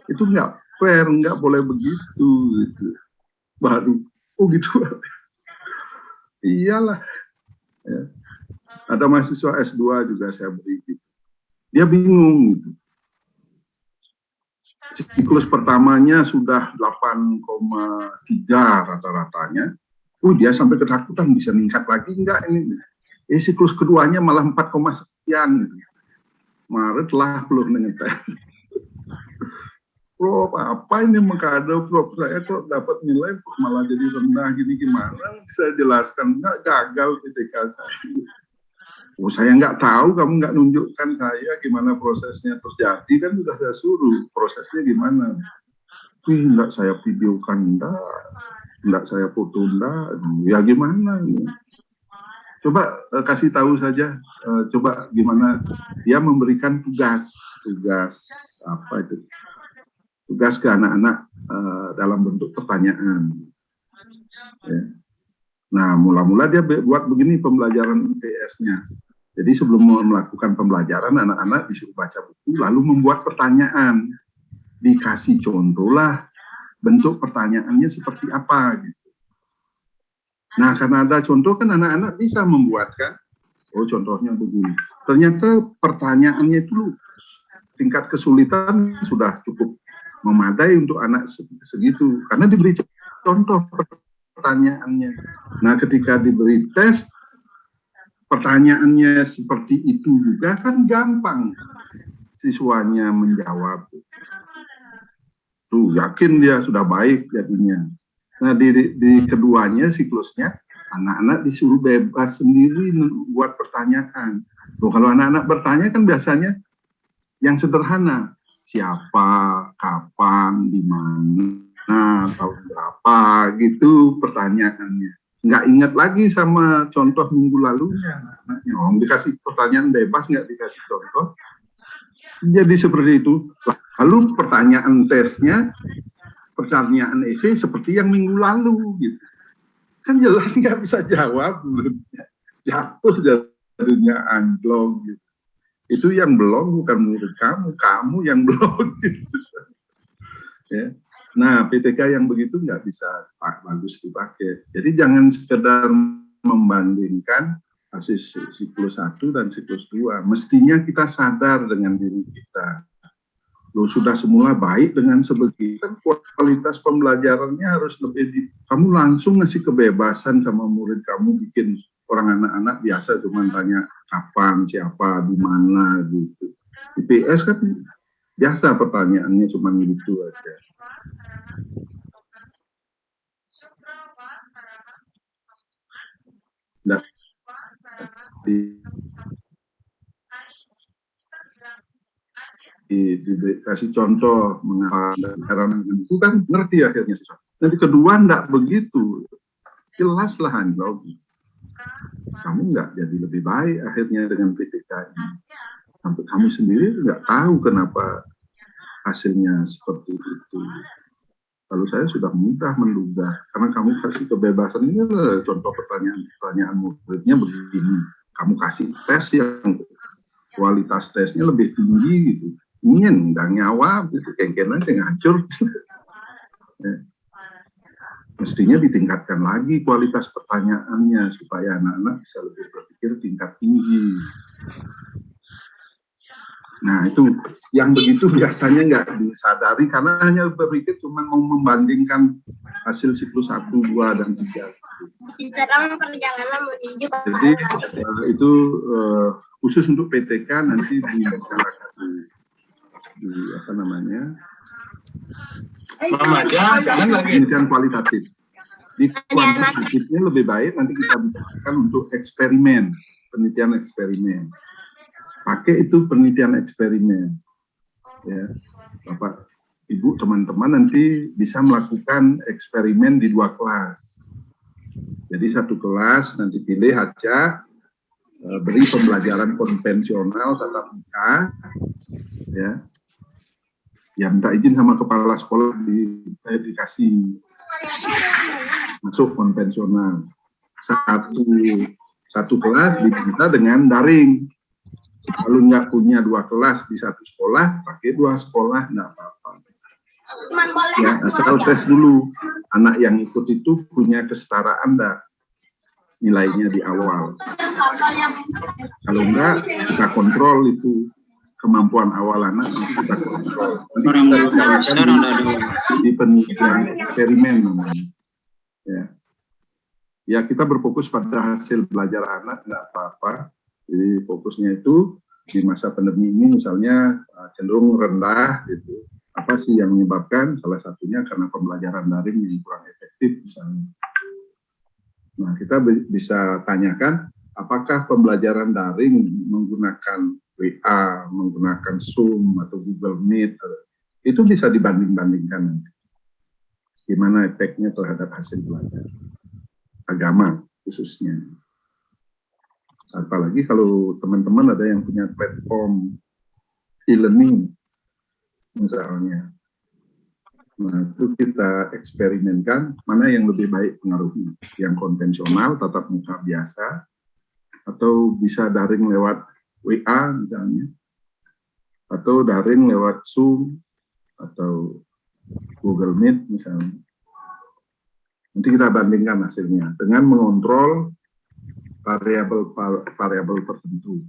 Itu nggak fair, nggak boleh begitu gitu. Baru, gitu. Iyalah. Ya. Ada mahasiswa S2 juga saya beri gitu. Dia bingung gitu. Siklus pertamanya sudah 8,3 rata-ratanya. Dia sampai ketakutan bisa meningkat lagi enggak ini. Siklus keduanya malah 4, sekian gitu. Maret lah belum ngetes. Prof, apa ini mengkado, Prof? Saya kok dapat nilai malah jadi rendah gini, gimana? Saya jelaskan, enggak, gagal PTK saya. Saya nggak tahu, kamu nggak nunjukkan saya gimana prosesnya terjadi, kan sudah saya suruh prosesnya gimana. Enggak saya videokan, enggak saya foto, ya gimana? Coba kasih tahu saja, coba gimana dia memberikan tugas apa itu? Tugas ke anak-anak dalam bentuk pertanyaan. Ya. Nah, mula-mula dia buat begini pembelajaran IPS-nya. Jadi sebelum melakukan pembelajaran, anak-anak disuruh baca buku, lalu membuat pertanyaan. Dikasih contoh lah, bentuk pertanyaannya seperti apa gitu. Nah, karena ada contoh kan anak-anak bisa membuatkan, oh contohnya begini. Ternyata pertanyaannya itu tingkat kesulitan sudah cukup memadai untuk anak segitu, karena diberi contoh pertanyaannya. Nah, ketika diberi tes, pertanyaannya seperti itu juga kan gampang siswanya menjawab. Tuh, yakin dia sudah baik jadinya. Nah, di keduanya siklusnya, anak-anak disuruh bebas sendiri buat pertanyaan. Tuh, kalau anak-anak bertanya kan biasanya yang sederhana, siapa, kapan, di mana, tahun berapa, gitu pertanyaannya. Nggak ingat lagi sama contoh minggu lalunya anak-anaknya. Oh, dikasih pertanyaan bebas, nggak dikasih contoh. Jadi seperti itu. Lalu pertanyaan tesnya, pertanyaan esai seperti yang minggu lalu, gitu. Kan jelas nggak bisa jawab, jatuh jadinya anjlok, gitu. Itu yang belum, bukan murid kamu yang belum. Gitu. Ya. Nah, PTK yang begitu nggak bisa bagus dipakai. Jadi jangan sekedar membandingkan hasil siklus 1 dan siklus 2. Mestinya kita sadar dengan diri kita. Loh, sudah semula baik dengan sebegitu, kan kualitas pembelajarannya harus lebih kamu langsung ngasih kebebasan sama murid kamu, bikin orang anak-anak biasa cuma tanya kapan, siapa, di mana gitu. IPS kan biasa pertanyaannya cuma gitu aja. Nah, dikasih contoh mengapa karena itu kan ngerti akhirnya. Jadi kedua enggak begitu, jelaslah anjlok. Kamu enggak jadi lebih baik akhirnya dengan PTK ini. Sampai kamu sendiri enggak tahu kenapa hasilnya seperti itu. Lalu saya sudah mudah menduga karena kamu kasih kebebasan. Ini contoh pertanyaan muridnya begini. Kamu kasih tes yang kualitas tesnya lebih tinggi gitu. Ingin nggak nyawa gitu, kengkenan saya ngancur. Ya. Mestinya ditingkatkan lagi kualitas pertanyaannya supaya anak-anak bisa lebih berpikir tingkat tinggi. Nah, itu yang begitu biasanya nggak disadari karena hanya berpikir cuma mau membandingkan hasil siklus 1, 2, dan 3. Jadi itu khusus untuk PTK nanti di apa namanya? Penelitian kualitatif. Di kuantitatifnya lebih baik nanti kita bicarakan untuk eksperimen, penelitian eksperimen. Pakai itu penelitian eksperimen. Ya, Bapak, Ibu, teman-teman nanti bisa melakukan eksperimen di 2 kelas. Jadi 1 kelas nanti pilih aja, beri pembelajaran konvensional tatap muka, ya. Ya minta izin sama kepala sekolah dikasih masuk konvensional. Satu kelas diminta dengan daring. Kalau nggak punya 2 kelas di 1 sekolah, pakai 2 sekolah, nggak apa-apa. Ya, asal tes dulu. Anak yang ikut itu punya kesetaraan nggak nilainya di awal. Kalau enggak, kita kontrol itu kemampuan awal anak, nanti kita kontrol. Nanti kita di penelitian eksperimen. Ya, kita berfokus pada hasil belajar anak, nggak apa-apa. Jadi fokusnya itu di masa pandemi ini misalnya cenderung rendah gitu. Apa sih yang menyebabkan? Salah satunya karena pembelajaran daring yang kurang efektif misalnya. Nah, kita bisa tanyakan apakah pembelajaran daring menggunakan WA, menggunakan Zoom atau Google Meet itu bisa dibanding-bandingkan nanti. Gimana efeknya terhadap hasil belajar agama khususnya. Apalagi kalau teman-teman ada yang punya platform e-learning misalnya. Nah, itu kita eksperimenkan mana yang lebih baik pengaruhnya. Yang konvensional, tatap muka biasa, atau bisa daring lewat WA misalnya, atau daring lewat Zoom, atau Google Meet misalnya. Nanti kita bandingkan hasilnya dengan mengontrol variabel tertentu.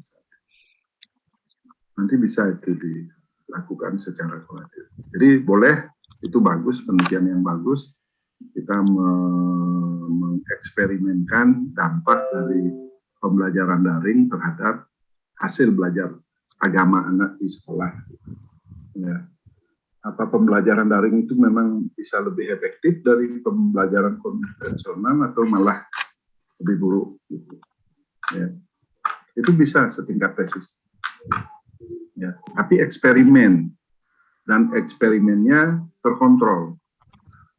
Nanti bisa itu dilakukan secara kolatif. Jadi boleh, itu bagus, penelitian yang bagus. Kita mengeksperimenkan dampak dari pembelajaran daring terhadap hasil belajar agama anak di sekolah. Ya. Apa pembelajaran daring itu memang bisa lebih efektif dari pembelajaran konvensional atau malah lebih buruk? Gitu. Ya. Itu bisa setingkat tesis. Ya. Tapi eksperimen, dan eksperimennya terkontrol.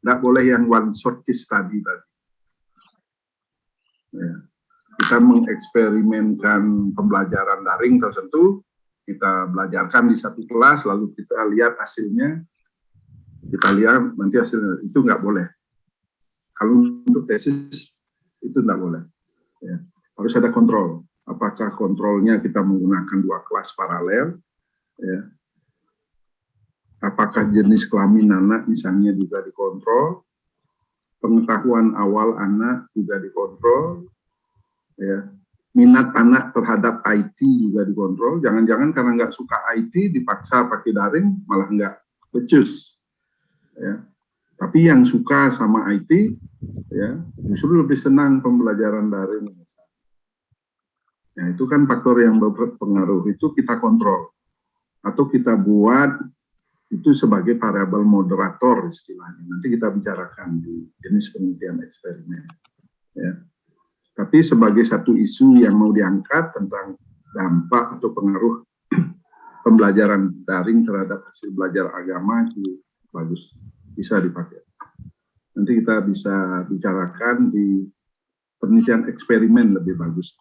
Nggak boleh yang one shot case study tadi. Ya. Kita mengeksperimenkan pembelajaran daring tertentu, kita belajarkan di satu kelas, lalu kita lihat hasilnya, kita lihat nanti hasilnya, itu nggak boleh. Kalau untuk tesis, itu nggak boleh. Ya. Harus ada kontrol. Apakah kontrolnya kita menggunakan 2 kelas paralel, ya. Apakah jenis kelamin anak misalnya juga dikontrol, pengetahuan awal anak juga dikontrol, ya. Minat anak terhadap IT juga dikontrol. Jangan-jangan karena nggak suka IT dipaksa pakai daring malah nggak becus. Ya. Tapi yang suka sama IT, ya justru lebih senang pembelajaran daring. Ya, itu kan faktor yang berpengaruh. Itu kita kontrol atau kita buat itu sebagai variabel moderator istilahnya. Nanti kita bicarakan di jenis penelitian eksperimen. Ya. Tapi sebagai satu isu yang mau diangkat tentang dampak atau pengaruh pembelajaran daring terhadap hasil belajar agama itu bagus, bisa dipakai. Nanti kita bisa bicarakan di penelitian eksperimen lebih bagus.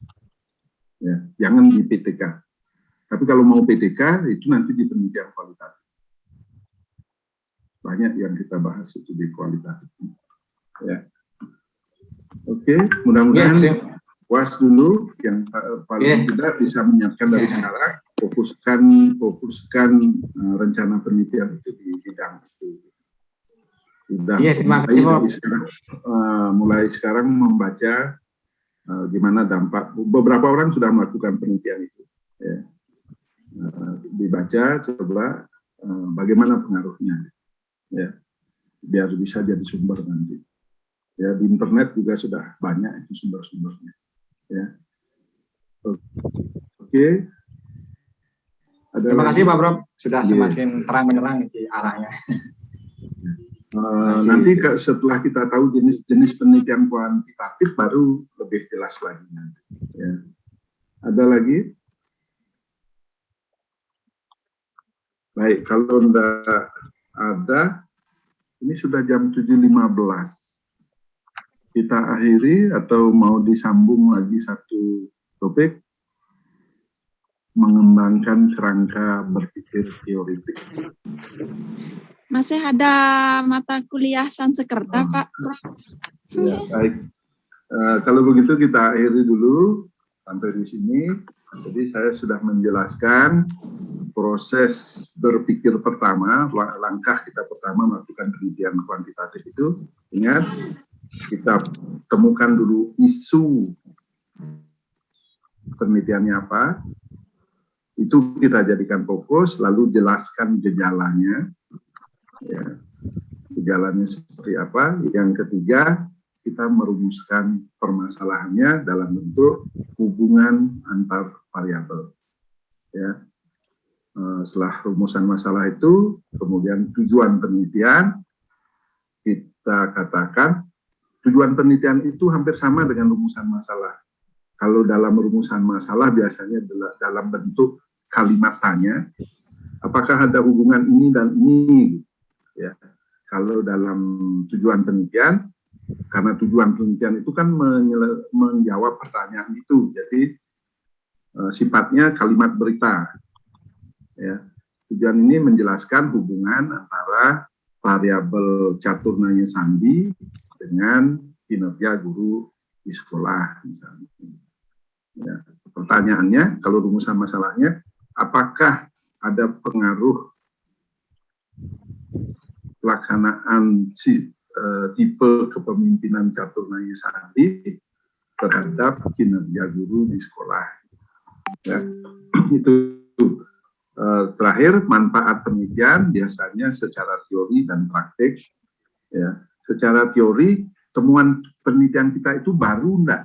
Ya, jangan di PTK. Tapi kalau mau PTK itu nanti di penelitian kualitatif. Banyak yang kita bahas itu di kualitatif. Ya. Oke, mudah-mudahan puas dulu, yang paling tidak bisa menyiapkan dari sekarang, fokuskan rencana penelitian itu di bidang itu. Sudah mulai sekarang membaca gimana dampak. Beberapa orang sudah melakukan penelitian itu. Ya. Dibaca, coba bagaimana pengaruhnya, ya, biar bisa jadi sumber nanti. Ya, di internet juga sudah banyak itu sumber-sumbernya. Ya. Oke. Terima kasih Pak Prof. Sudah semakin terang menerang di arahnya. Nanti setelah kita tahu jenis-jenis penelitian kuantitatif baru lebih jelas lagi nanti. Ya. Ada lagi? Baik, kalau tidak ada, ini sudah jam 7.15. Kita akhiri atau mau disambung lagi satu topik, mengembangkan kerangka berpikir teoritik. Masih ada mata kuliah Sanskerta, Pak. Ya, baik. Kalau begitu kita akhiri dulu sampai di sini. Jadi saya sudah menjelaskan proses berpikir pertama, langkah kita pertama melakukan penelitian kuantitatif itu. Ingat, kita temukan dulu isu penelitiannya apa, itu kita jadikan fokus, lalu jelaskan gejalanya, ya, gejalanya seperti apa. Yang ketiga, kita merumuskan permasalahannya dalam bentuk hubungan antar variabel. Ya. Setelah rumusan masalah itu, kemudian tujuan penelitian, kita katakan tujuan penelitian itu hampir sama dengan rumusan masalah. Kalau dalam rumusan masalah biasanya dalam bentuk kalimat tanya, apakah ada hubungan ini dan ini? Ya. Kalau dalam tujuan penelitian, karena tujuan penelitian itu kan menjawab pertanyaan itu, jadi sifatnya kalimat berita. Ya. Tujuan ini menjelaskan hubungan antara variabel catur nanya sandi dengan kinerja guru di sekolah misalnya. Ya. Pertanyaannya, kalau rumusan masalahnya, apakah ada pengaruh pelaksanaan tipe kepemimpinan Catur Naya Sandi terhadap kinerja guru di sekolah. Ya, itu terakhir, manfaat penelitian biasanya secara teori dan praktik. Ya, secara teori, temuan penelitian kita itu baru enggak?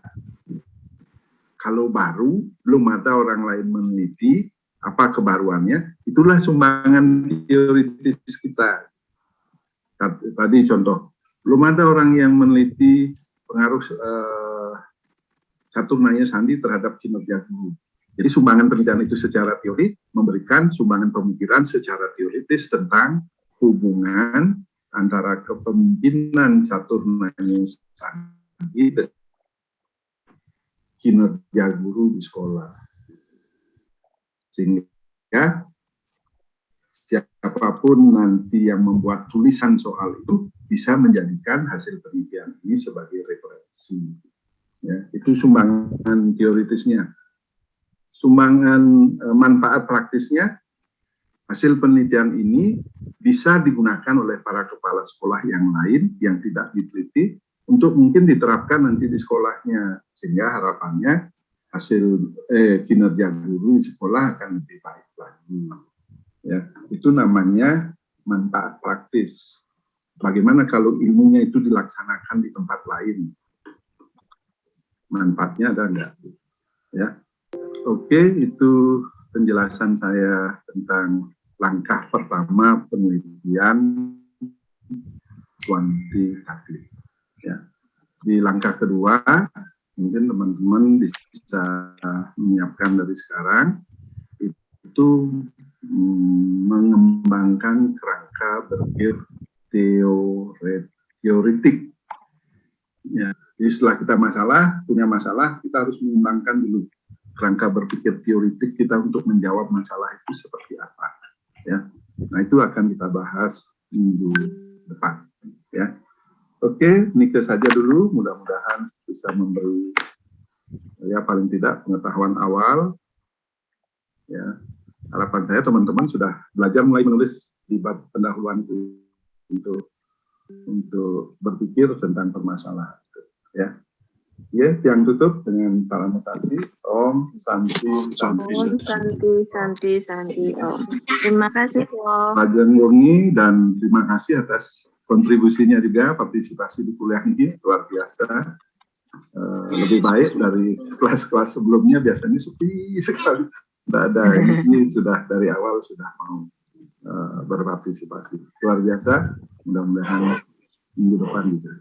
Kalau baru, belum ada orang lain meneliti, apa kebaruannya, itulah sumbangan teoritis kita. Tadi contoh, belum ada orang yang meneliti pengaruh Catur Naya Sandi terhadap kinerja guru. Jadi sumbangan penelitian itu secara teori memberikan sumbangan pemikiran secara teoritis tentang hubungan antara kepemimpinan Catur Naya Sandi dan kinerja guru di sekolah. Sehingga siapapun nanti yang membuat tulisan soal itu bisa menjadikan hasil penelitian ini sebagai referensi. Ya, itu sumbangan teoritisnya. Sumbangan manfaat praktisnya, hasil penelitian ini bisa digunakan oleh para kepala sekolah yang lain yang tidak diteliti untuk mungkin diterapkan nanti di sekolahnya, sehingga harapannya hasil kinerja guru di sekolah akan lebih baik lagi. Ya, itu namanya manfaat praktis. Bagaimana kalau ilmunya itu dilaksanakan di tempat lain? Manfaatnya ada enggak? Ya, oke, itu penjelasan saya tentang langkah pertama penelitian kuantitatif. Ya. Di langkah kedua, mungkin teman-teman bisa menyiapkan dari sekarang, itu mengembangkan kerangka berpikir teoritik. Ya. Jadi setelah kita punya masalah, kita harus mengembangkan dulu kerangka berpikir teoritik kita untuk menjawab masalah itu seperti apa. Ya. Nah, itu akan kita bahas minggu depan. Ya. Oke, Nike saja dulu, mudah-mudahan bisa memberi ya paling tidak pengetahuan awal. Ya, harapan saya teman-teman sudah belajar mulai menulis di bab pendahuluan untuk berpikir tentang permasalahan. Ya, ya, yang tutup dengan salam Santi, Om Santi, Santi. Om. Terima kasih, Om. Rajan Murni, dan terima kasih atas kontribusinya juga, partisipasi di kuliah ini luar biasa. Lebih baik dari kelas-kelas sebelumnya, biasanya sepi sekali. Tidak ada, ini sudah dari awal sudah mau berpartisipasi. Luar biasa, mudah-mudahan minggu depan juga.